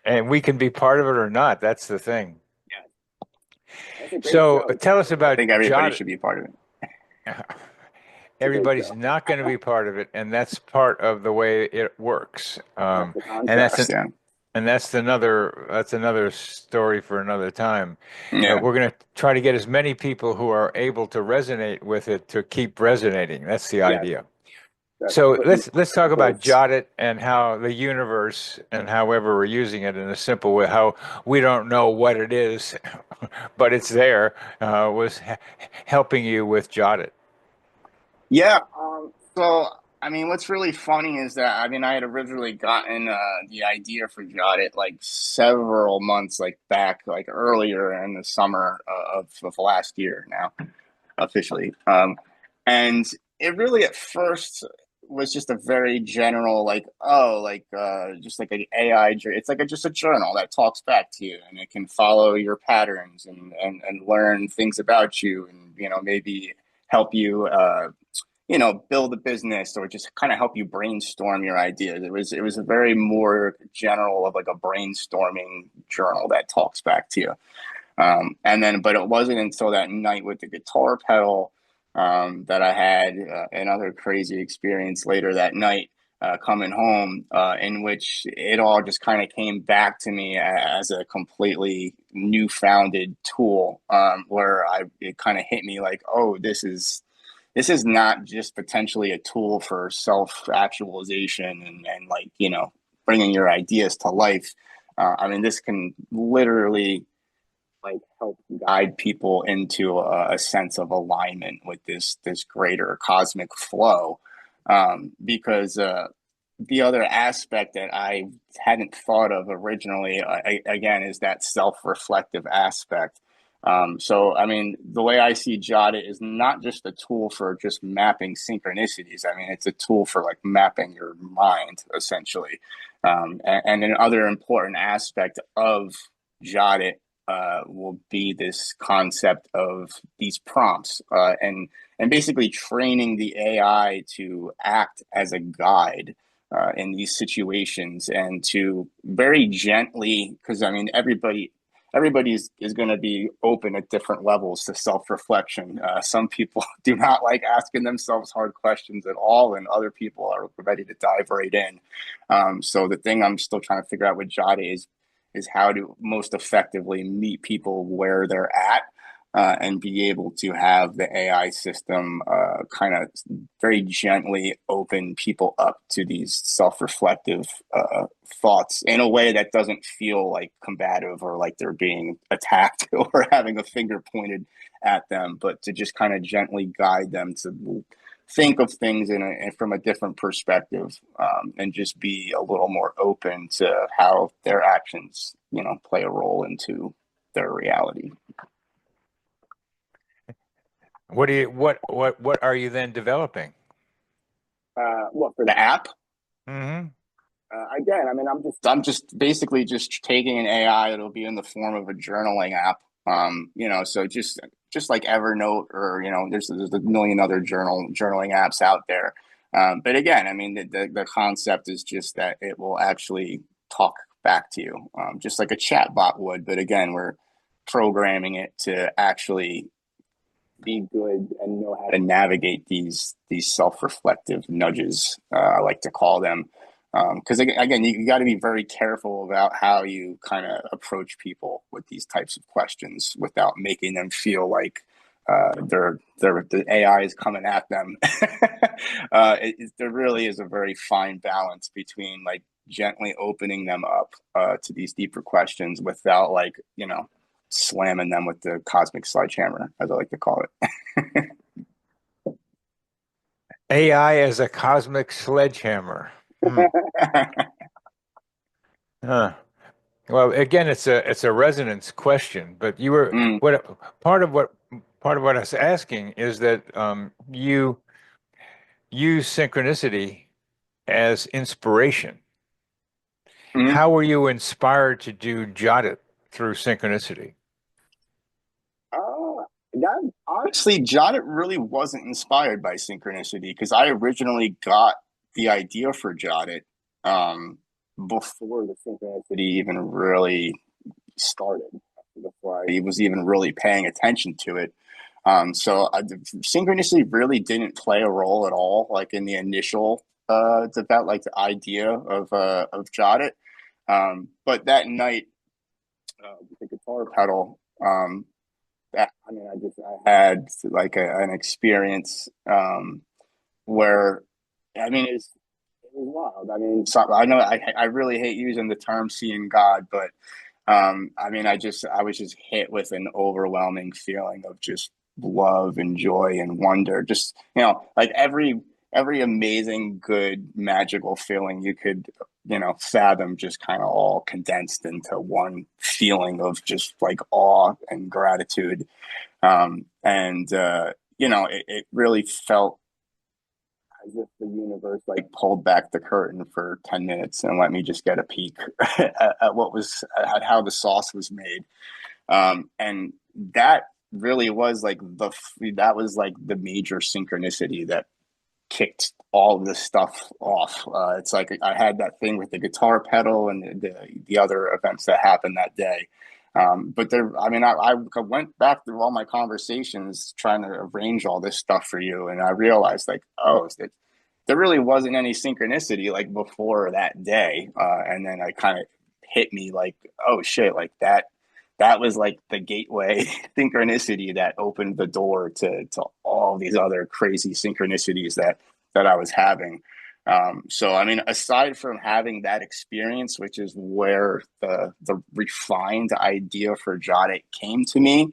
And we can be part of it or not. That's the thing. Yeah. That's a great So show. tell us I about think everybody Jot. should be a part of it. It's a big everybody's deal. not going to be part of it, and that's part of the way it works. That's the And contrast. Yeah. that's another story for another time. Yeah. We're going to try to get as many people who are able to resonate with it to keep resonating. That's the Yes. idea. That's So putting let's talk about efforts. JottIt and how the universe and however we're using it in a simple way, how we don't know what it is, but it's there, was helping you with JottIt. Yeah. So, I mean, what's really funny is that I mean, I had originally gotten the idea for JottIt like several months like back, like earlier in the summer of last year now, officially. And it really at first was just a very general, like, oh, like just like an AI. It's like just a journal that talks back to you, and it can follow your patterns and learn things about you, and maybe help you. Build a business or just kind of help you brainstorm your ideas. It was a very more general of like a brainstorming journal that talks back to you. And then, but it wasn't until that night with the guitar pedal that I had another crazy experience later that night. Coming home, in which it all just kind of came back to me as a completely new founded tool, where it kind of hit me like, oh, this is not just potentially a tool for self actualization and like bringing your ideas to life. I mean, this can literally like help guide people into a sense of alignment with this greater cosmic flow. Because the other aspect that I hadn't thought of originally, again, is that self-reflective aspect. So, I mean, the way I see JottIt is not just a tool for just mapping synchronicities. I mean, it's a tool for like mapping your mind, essentially. And another important aspect of JottIt will be this concept of these prompts and basically training the AI to act as a guide in these situations and to very gently, because I mean everybody is going to be open at different levels to self-reflection. Some people do not like asking themselves hard questions at all, and other people are ready to dive right in. So the thing I'm still trying to figure out with JottIt is how to most effectively meet people where they're at, and be able to have the AI system kind of very gently open people up to these self-reflective thoughts in a way that doesn't feel like combative or like they're being attacked or having a finger pointed at them, but to just kind of gently guide them to think of things from a different perspective, and just be a little more open to how their actions, play a role into their reality. What are you then developing? What for the app? Hmm. Again, I mean, I'm just basically just taking an AI. It'll be in the form of a journaling app. So just like Evernote or there's a million other journaling apps out there. But again, I mean, the concept is just that it will actually talk back to you, just like a chat bot would. But again, we're programming it to actually be good and know how to navigate these self-reflective nudges, I like to call them. Because again, you got to be very careful about how you kind of approach people with these types of questions without making them feel like the AI is coming at them. There really is a very fine balance between like gently opening them up to these deeper questions without like slamming them with the cosmic sledgehammer, as I like to call it. AI as a cosmic sledgehammer. Hmm. Huh. Well, again, it's a resonance question, but you were Mm, what part of what I was asking is that you use synchronicity as inspiration. mm. How were you inspired to do JottIt through synchronicity? That honestly, John, it really wasn't inspired by synchronicity because I originally got the idea for JotIt um, before the synchronicity even really started, before I was even really paying attention to it. Synchronicity really didn't play a role at all, like in the initial develop, like the idea of JottIt. But that night, with the guitar pedal, that I mean, I had like an experience where I mean it was wild. I mean, so, I know I really hate using the term seeing God, but I mean, I was just hit with an overwhelming feeling of just love and joy and wonder. Just, like every amazing, good, magical feeling you could, fathom, just kind of all condensed into one feeling of just like awe and gratitude. And it really felt as if the universe like pulled back the curtain for 10 minutes and let me just get a peek at at how the sauce was made. And that really was like that was like the major synchronicity that kicked all of this stuff off. It's like I had that thing with the guitar pedal and the other events that happened that day. But there, I mean, I went back through all my conversations trying to arrange all this stuff for you, and I realized like, oh, there really wasn't any synchronicity like before that day. And then I kind of hit me like, oh shit, like that was like the gateway synchronicity that opened the door to all these other crazy synchronicities that I was having. So I mean, aside from having that experience, which is where the refined idea for JottIt came to me,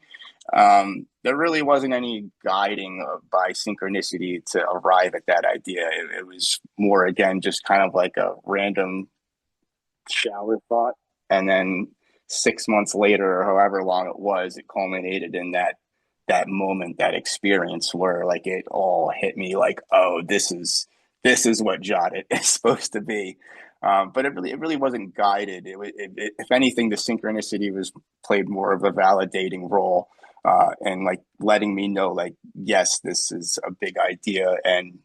there really wasn't any guiding by synchronicity to arrive at that idea. It was more, again, just kind of like a random shower thought. And then 6 months later, or however long it was, it culminated in that moment, that experience where like it all hit me like, oh, this is what JottIt is supposed to be. But it really wasn't guided. If anything, the synchronicity was played more of a validating role, and like letting me know, like, yes, this is a big idea, and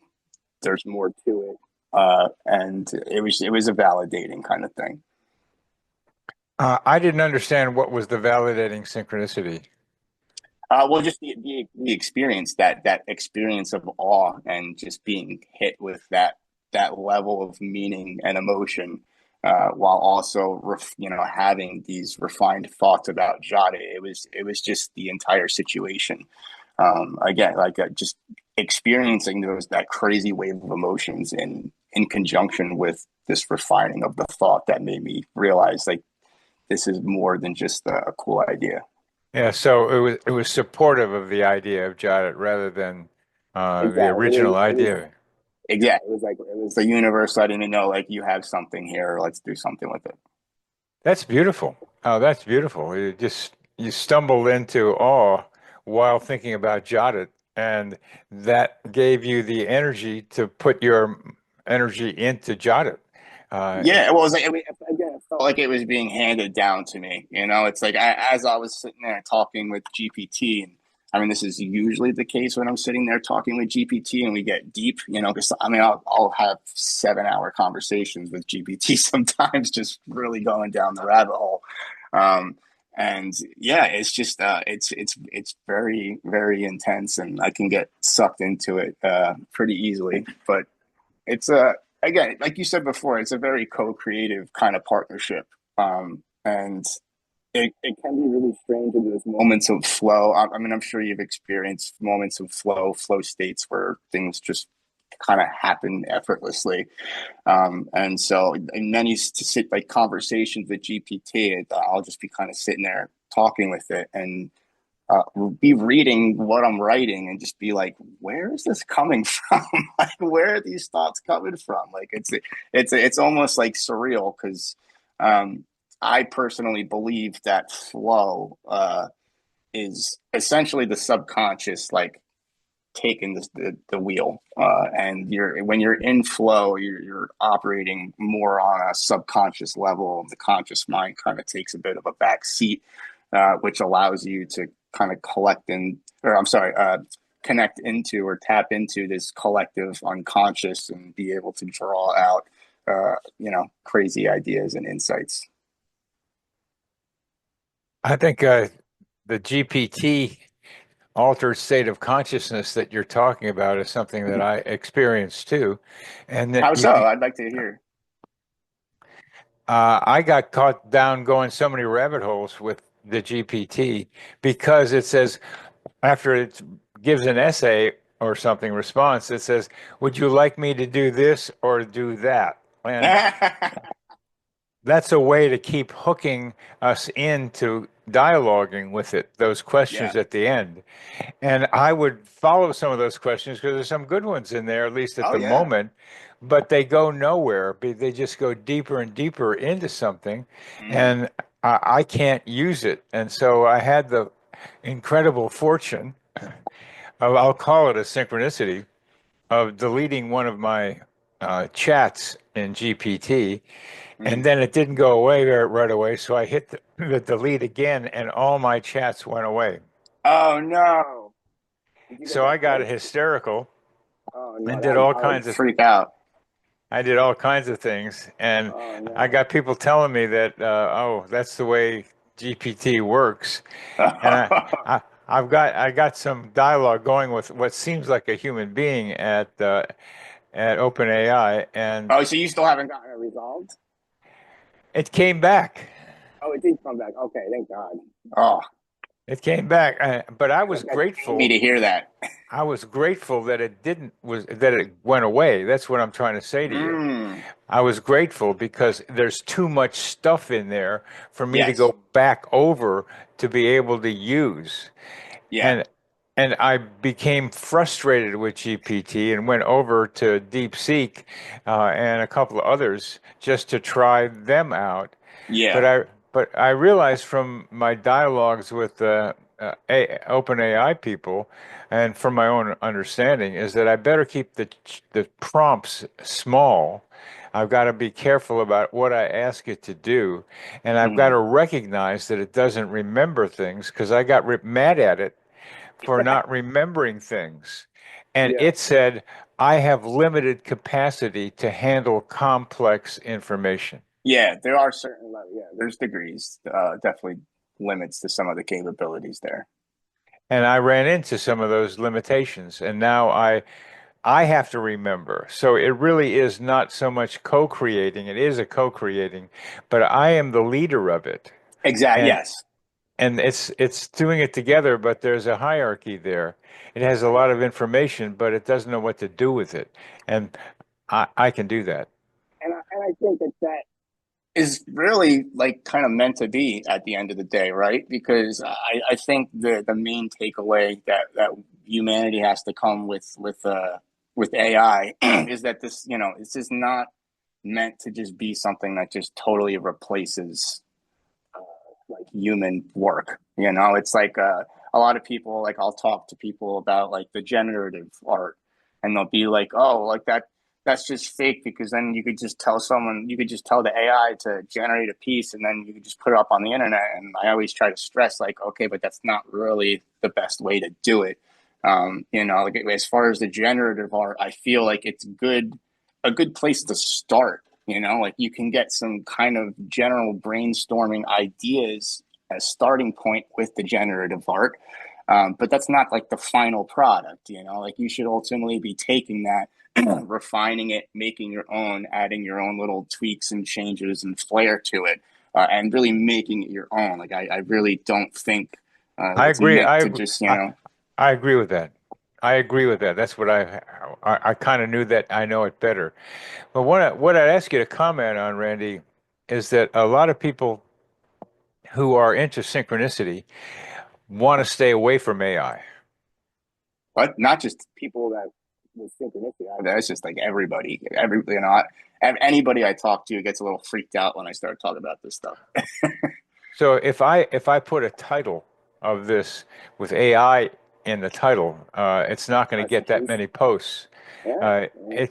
there's more to it. And it was a validating kind of thing. I didn't understand what was the validating synchronicity. Well, just the experience, that experience of awe and just being hit with that level of meaning and emotion, while also having these refined thoughts about JottIt. It was just the entire situation. Again, like just experiencing that crazy wave of emotions in conjunction with this refining of the thought that made me realize like this is more than just a cool idea. Yeah, so it was supportive of the idea of JottIt rather than the Exactly. original idea. Exactly. It was the universe letting me know, like, you have something here. Let's do something with it. That's beautiful. Oh, that's beautiful. You stumbled into awe while thinking about JottIt, and that gave you the energy to put your energy into JottIt. Uh, Yeah, well, it was like, I mean, again, it felt like it was being handed down to me. It's like as I was sitting there talking with GPT, and I mean, this is usually the case when I'm sitting there talking with GPT and we get deep, because I mean, I'll have 7 hour conversations with GPT sometimes, just really going down the rabbit hole. Um, and yeah, it's just it's very, very intense, and I can get sucked into it pretty easily. But it's again, like you said before, it's a very co-creative kind of partnership, and it can be really strange in those moments of flow. I mean, I'm sure you've experienced moments of flow states where things just kind of happen effortlessly. And so in many to sit like conversations with GPT, I'll just be kind of sitting there talking with it and be reading what I'm writing and just be like, where is this coming from? Like, where are these thoughts coming from? Like, it's almost like surreal because I personally believe that flow is essentially the subconscious, like taking the wheel. And when you're in flow, you're operating more on a subconscious level. The conscious mind kind of takes a bit of a back seat, which allows you to kind of connect into or tap into this collective unconscious and be able to draw out, crazy ideas and insights. I think the GPT altered state of consciousness that you're talking about is something that I experienced too, and that How so? I'd like to hear. I got caught down going so many rabbit holes with the GPT because it says after it gives an essay or something response, it says, "Would you like me to do this or do that?" And that's a way to keep hooking us into dialoguing with it, those Yeah. questions at the end. And I would follow some of those questions because there's some good ones in there, at least at Oh the yeah. moment, but they go nowhere. They just go deeper and deeper into something, Mm. and I can't use it. And so I had the incredible fortune of, I'll call it a synchronicity, of deleting one of my chats in GPT. And Mm. then it didn't go away right away. So I hit the delete again, and all my chats went away. Oh no. Did you get So that I got fixed? hysterical Oh no, and that did all I would kinds of freak out. I did all kinds of things, and Oh I no. got people telling me that oh, that's the way GPT works, and I got some dialogue going with what seems like a human being at OpenAI, and Oh, so you still haven't gotten it resolved? it came back. Oh, it did come back. Okay, thank God. Oh, It came back, but I was that pained me grateful. to hear that. I was grateful that it didn't was that it went away. That's what I'm trying to say to you. Mm. I was grateful because there's too much stuff in there for me to Yes. go back over to be able to use. Yeah. And I became frustrated with GPT and went over to DeepSeek and a couple of others just to try them out. But Yeah. I realized from my dialogues with OpenAI people and from my own understanding is that I better keep the prompts small. I've got to be careful about what I ask it to do, and I've got Mm. to recognize that it doesn't remember things because I got mad at it for not remembering things. And Yeah. it said, I have limited capacity to handle complex information. Yeah, there are certain levels. Yeah, there's degrees. Definitely limits to some of the capabilities there. And I ran into some of those limitations. And now I have to remember. So it really is not so much co-creating. It is a co-creating, but I am the leader of it. Exact. And Yes. it's doing it together, but there's a hierarchy there. It has a lot of information, but it doesn't know what to do with it. And I can do that. And I think that that is really like kind of meant to be at the end of the day, right? Because I think the main takeaway that humanity has to come with AI is that this is not meant to just be something that just totally replaces like human work. It's like a lot of people, like I'll talk to people about like the generative art, and they'll be like, "Oh, like that's just fake," because then you could just tell the AI to generate a piece, and then you could just put it up on the internet. And I always try to stress, like, okay, but that's not really the best way to do it. Like as far as the generative art, I feel like it's a good place to start. Like you can get some kind of general brainstorming ideas as starting point with the generative art. But that's not like the final product. Like you should ultimately be taking that, refining it, making your own, adding your own little tweaks and changes and flair to it, and really making it your own. Like I really don't think I it's agree. meant to just, I agree with that. I agree with that. That's what I kind of knew that I know it better. But what I'd ask you to comment on, Randy, is that a lot of people who are into synchronicity want to stay away from AI. but not just people that with synchronicity. That's just like everybody. Anybody I talk to gets a little freaked out when I start talking about this stuff. So if I put a title of this with AI in the title, it's not going to get that Synchronicity. many posts. Yeah, Uh, yeah.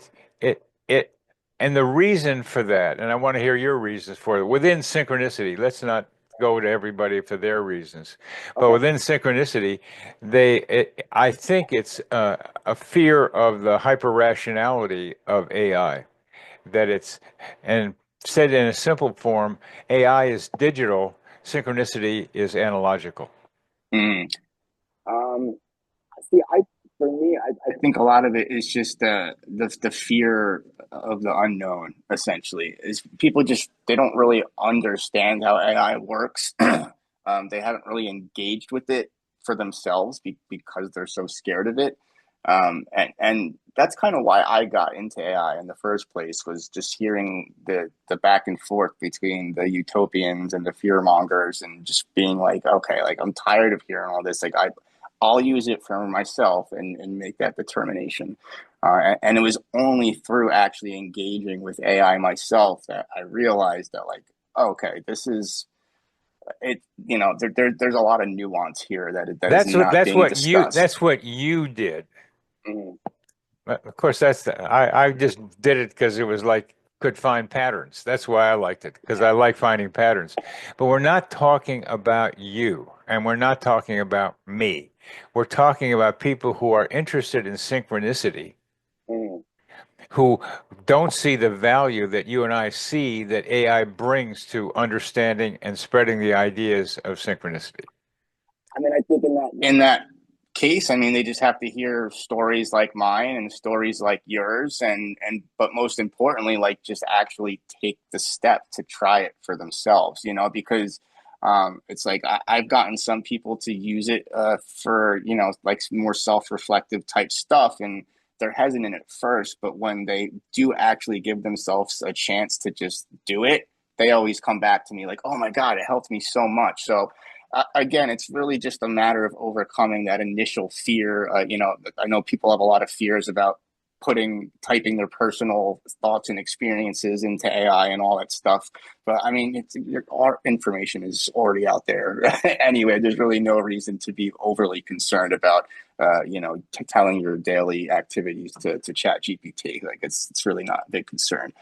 it, and the reason for that, and I want to hear your reasons for it. Within synchronicity, let's not go to everybody for their reasons, but Okay. within synchronicity, I think it's a fear of the hyper rationality of AI, that it's, and said in a simple form, AI is digital, synchronicity is analogical. Mm. See, for me, I think a lot of it is just the fear of the unknown. Essentially, is people just they don't really understand how AI works. They haven't really engaged with it for themselves because they're so scared of it. And that's kind of why I got into AI in the first place, was just hearing the back and forth between the utopians and the fear mongers, and just being like, okay, like I'm tired of hearing all this. I'll use it for myself and make that determination. And it was only through actually engaging with AI myself that I realized that, like, okay, this is it. There's a lot of nuance here that is not being discussed. that's what you did. Mm, Of course, I just did it because it was like could find patterns. That's why I liked it, because I like finding patterns. But we're not talking about you, and we're not talking about me. We're talking about people who are interested in synchronicity, mm. who don't see the value that you and I see that AI brings to understanding and spreading the ideas of synchronicity. I mean, I think in that case, I mean, they just have to hear stories like mine and stories like yours, and but most importantly, like, just actually take the step to try it for themselves. Because it's like I've gotten some people to use it for like more self-reflective type stuff, and they're hesitant at first, but when they do actually give themselves a chance to just do it, they always come back to me like, "Oh my God, it helped me so much." So again, it's really just a matter of overcoming that initial fear. I know people have a lot of fears about typing their personal thoughts and experiences into AI and all that stuff. But I mean, our information is already out there anyway. There's really no reason to be overly concerned about, telling your daily activities to Chat GPT. Like, it's really not a big concern.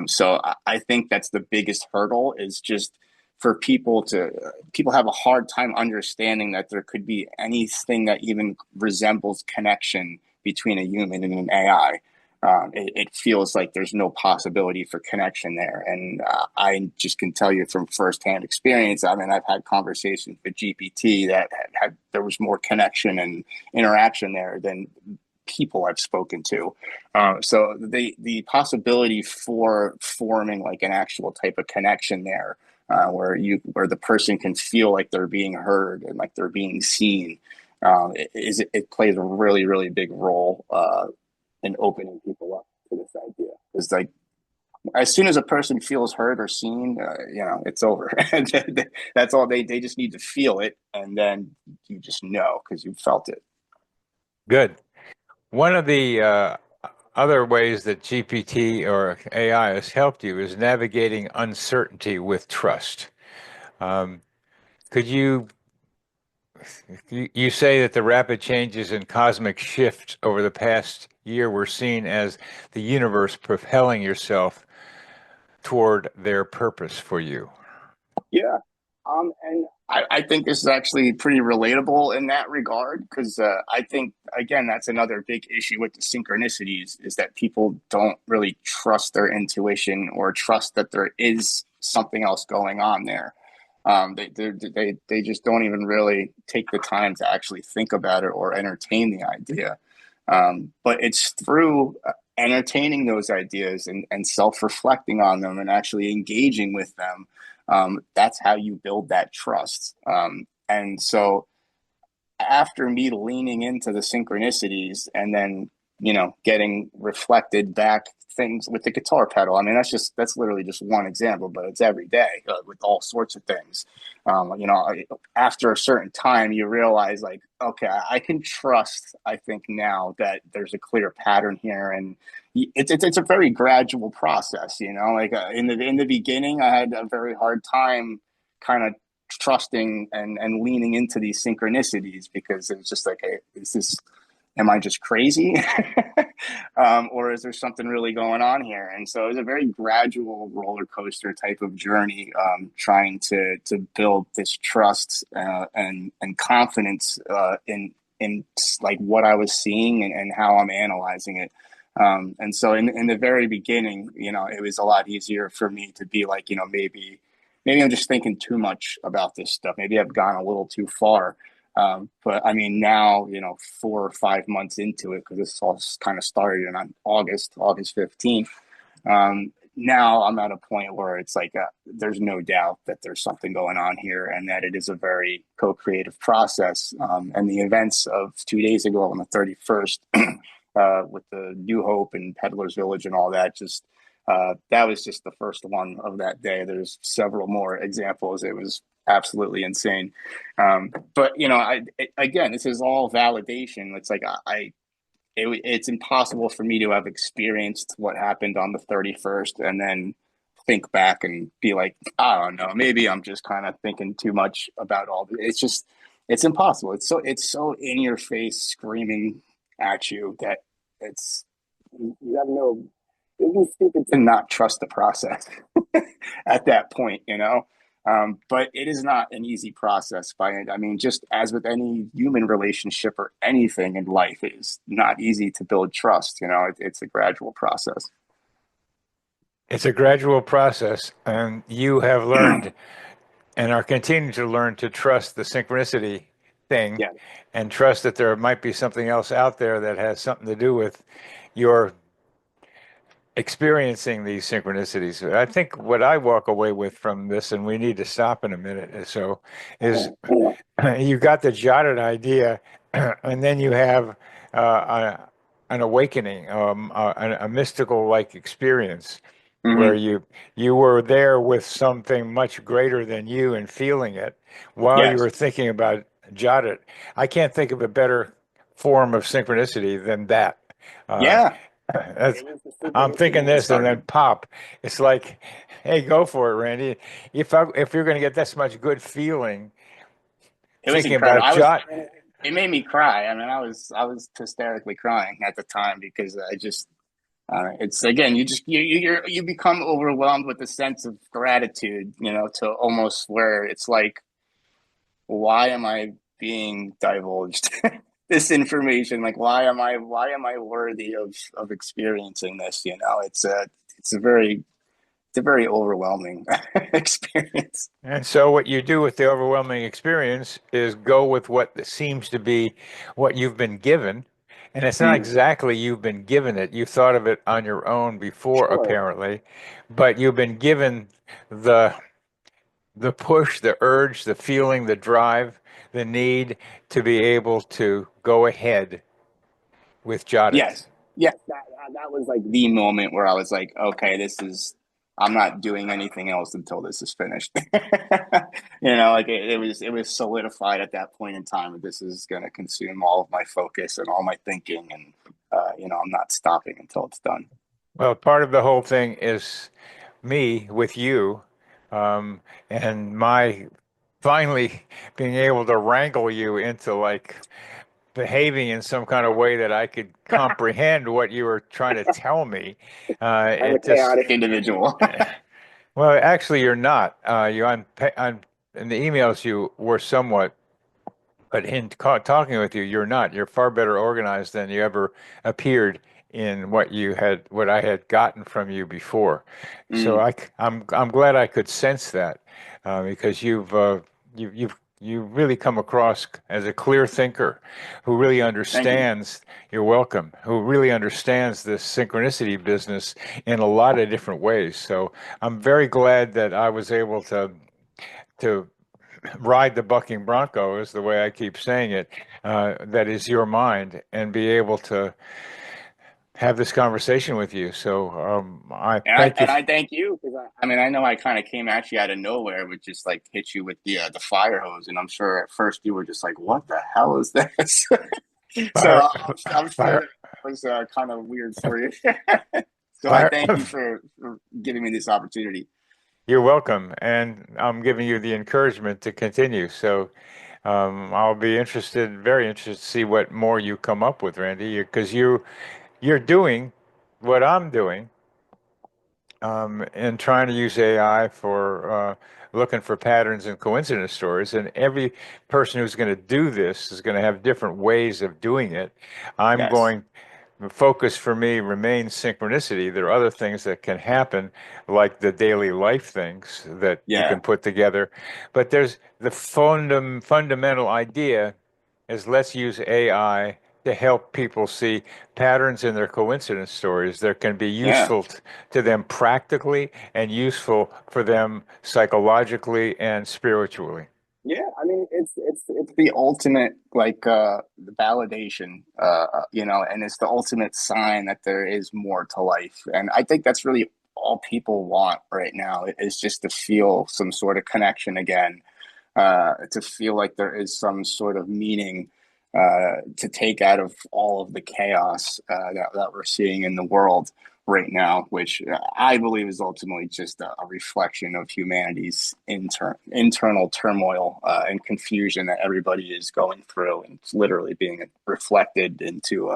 So I think that's the biggest hurdle, is just for people have a hard time understanding that there could be anything that even resembles connection between a human and an AI. It feels like there's no possibility for connection there, and I just can tell you from firsthand experience. I mean, I've had conversations with GPT that there was more connection and interaction there than people I've spoken to. So the possibility for forming like an actual type of connection there, where the person can feel like they're being heard and like they're being seen, it plays a really, really big role in opening people up to this idea. It's like, as soon as a person feels heard or seen, it's over. That's all. They just need to feel it, and then you just know because you felt it. Good. One of the other ways that GPT or AI has helped you is navigating uncertainty with trust. Um, could you say that the rapid changes and cosmic shifts over the past year were seen as the universe propelling yourself toward their purpose for you? Yeah. And I think this is actually pretty relatable in that regard, because I think, again, that's another big issue with the synchronicities, is that people don't really trust their intuition or trust that there is something else going on there. They just don't even really take the time to actually think about it or entertain the idea. But it's through entertaining those ideas and self-reflecting on them and actually engaging with them, that's how you build that trust. And so after me leaning into the synchronicities and then getting reflected back things with the guitar pedal, I mean, that's literally just one example, but it's every day with all sorts of things. After a certain time you realize, like, okay, I can trust, I think now, that there's a clear pattern here, and it's a very gradual process. Like, in the beginning I had a very hard time kind of trusting and leaning into these synchronicities, because it's just like, hey, am I just crazy? Or is there something really going on here? And so it was a very gradual roller coaster type of journey, trying to build this trust and confidence in like what I was seeing and how I'm analyzing it. And so in the very beginning, it was a lot easier for me to be like, maybe I'm just thinking too much about this stuff. Maybe I've gone a little too far. But I mean, now, 4 or 5 months into it, because this all kind of started on August 15th. Now I'm at a point where it's like, there's no doubt that there's something going on here and that it is a very co-creative process. And the events of 2 days ago on the 31st, with the New Hope and Peddler's Village and all that, that was just the first one of that day. There's several more examples. It was absolutely insane. But again, this is all validation. It's like it's impossible for me to have experienced what happened on the 31st and then think back and be like, I don't know, maybe I'm just kind of thinking too much about all this. It's impossible. It's so in your face, screaming at you, that it's you have no. It'd be stupid to not trust the process at that point. But it is not an easy process I mean, just as with any human relationship or anything in life, it is not easy to build trust. It's a gradual process. It's a gradual process, and you have learned and are continuing to learn to trust the synchronicity thing Yeah. and trust that there might be something else out there that has something to do with your experiencing these synchronicities. I think what I walk away with from this, and we need to stop in a minute or so, is you got the JottIt idea, and then you have an awakening, a mystical like experience where Hmm. you were there with something much greater than you and feeling it while you Yes. were thinking about JottIt. I can't think of a better form of synchronicity than that. Uh, Yeah. that's, It was the I'm thinking synchronicity that this and then started. pop. It's like, hey, go for it, Randy. If you're going to get this much good feeling It was thinking incredible. about Jot, It made me cry. I mean, I was hysterically crying at the time because it's again, you become overwhelmed with a sense of gratitude, to almost where it's like, why am I being divulged this information? Like, why am I worthy of experiencing this? It's a very overwhelming experience. and so what you do with the overwhelming experience is go with what seems to be what you've been given. And it's not Mm, exactly you've been given it. You thought of it on your own before, sure. apparently, but you've been given the the push, the urge, the feeling, the drive, the need to be able to go ahead with JottIt. Yes. Yes. That was like the moment where I was like, okay, I'm not doing anything else until this is finished. Like it was solidified at that point in time that this is going to consume all of my focus and all my thinking. And, I'm not stopping until it's done. Well, part of the whole thing is me with you, um, and my finally being able to wrangle you into like behaving in some kind of way that I could comprehend what you were trying to tell me. I'm a It just, chaotic individual. well, actually, you're not. In the emails, you were somewhat, but in talking with you, you're not. You're far better organized than you ever appeared in what I had gotten from you before. So Mm, I'm glad I could sense that because you've really come across as a clear thinker who really thank you. understands. You're welcome. Who really understands this synchronicity business in a lot of different ways. So I'm very glad that I was able to ride the bucking bronco is the way I keep saying it. That is your mind, and be able to have this conversation with you. So I And I thank you. and I thank you because I mean I know I kind of came at you out of nowhere, with just like hit you with the fire hose, and I'm sure at first you were just like, "What the hell is this?" So Fire, I'm sure fire, that was kind of weird for you. So I fire. thank you for giving me this opportunity. You're welcome, and I'm giving you the encouragement to continue. So I'll be interested, very interested to see what more you come up with, Randy, because you're doing what I'm doing and trying to use AI for looking for patterns and coincidence stories. And every person who's going to do this is going to have different ways of doing it. I'm Yes. going, the focus for me remains synchronicity. There are other things that can happen, like the daily life things that you Yeah. can put together. But there's the fundamental idea. is let's use AI to help people see patterns in their coincidence stories that can be Yeah. useful to them practically and useful for them psychologically and spiritually. Yeah, I mean it's the ultimate like the validation and it's the ultimate sign that there is more to life. And I think that's really all people want right now is just to feel some sort of connection again, to feel like there is some sort of meaning to take out of all of the chaos that we're seeing in the world right now, which I believe is ultimately just a reflection of humanity's internal turmoil and confusion that everybody is going through. And it's literally being reflected into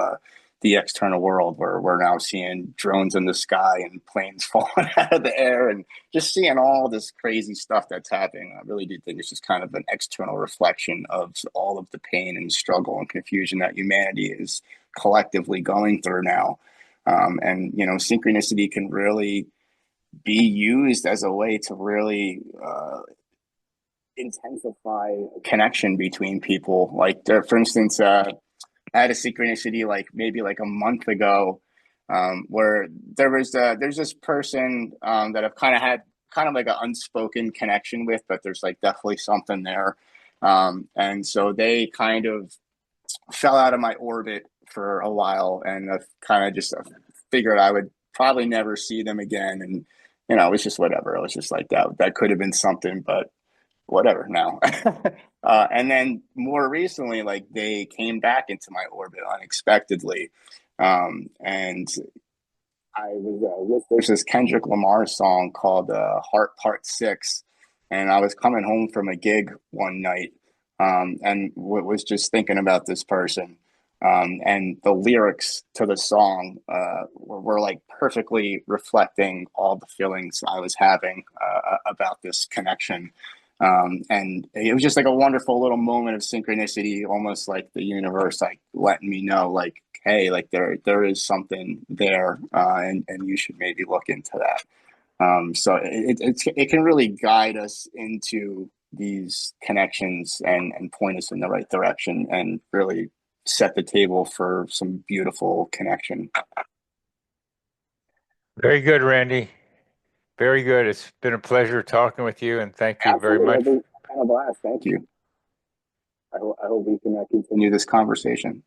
the external world where we're now seeing drones in the sky and planes falling out of the air and just seeing all this crazy stuff that's happening. I really do think it's just kind of an external reflection of all of the pain and struggle and confusion that humanity is collectively going through now. And synchronicity can really be used as a way to really intensify connection between people. Like, for instance, I had a synchronicity like maybe like a month ago, where there's this person that I've kind of had kind of like an unspoken connection with, but there's like definitely something there. And so they kind of fell out of my orbit for a while, and I've kind of just figured I would probably never see them again. And it was just whatever. It was just like that could have been something, but whatever now. And then more recently, like they came back into my orbit unexpectedly. And I was there's this Kendrick Lamar song called Heart Part 6. And I was coming home from a gig one night, and was just thinking about this person. And the lyrics to the song were like perfectly reflecting all the feelings I was having about this connection. And it was just like a wonderful little moment of synchronicity, almost like the universe like letting me know, like, hey, like there is something there, and you should maybe look into that. So it can really guide us into these connections and point us in the right direction and really set the table for some beautiful connection. Very good, Randy. Very good. It's been a pleasure talking with you, and thank you very Absolutely. much. I had a blast. Thank you. I hope we can continue this conversation.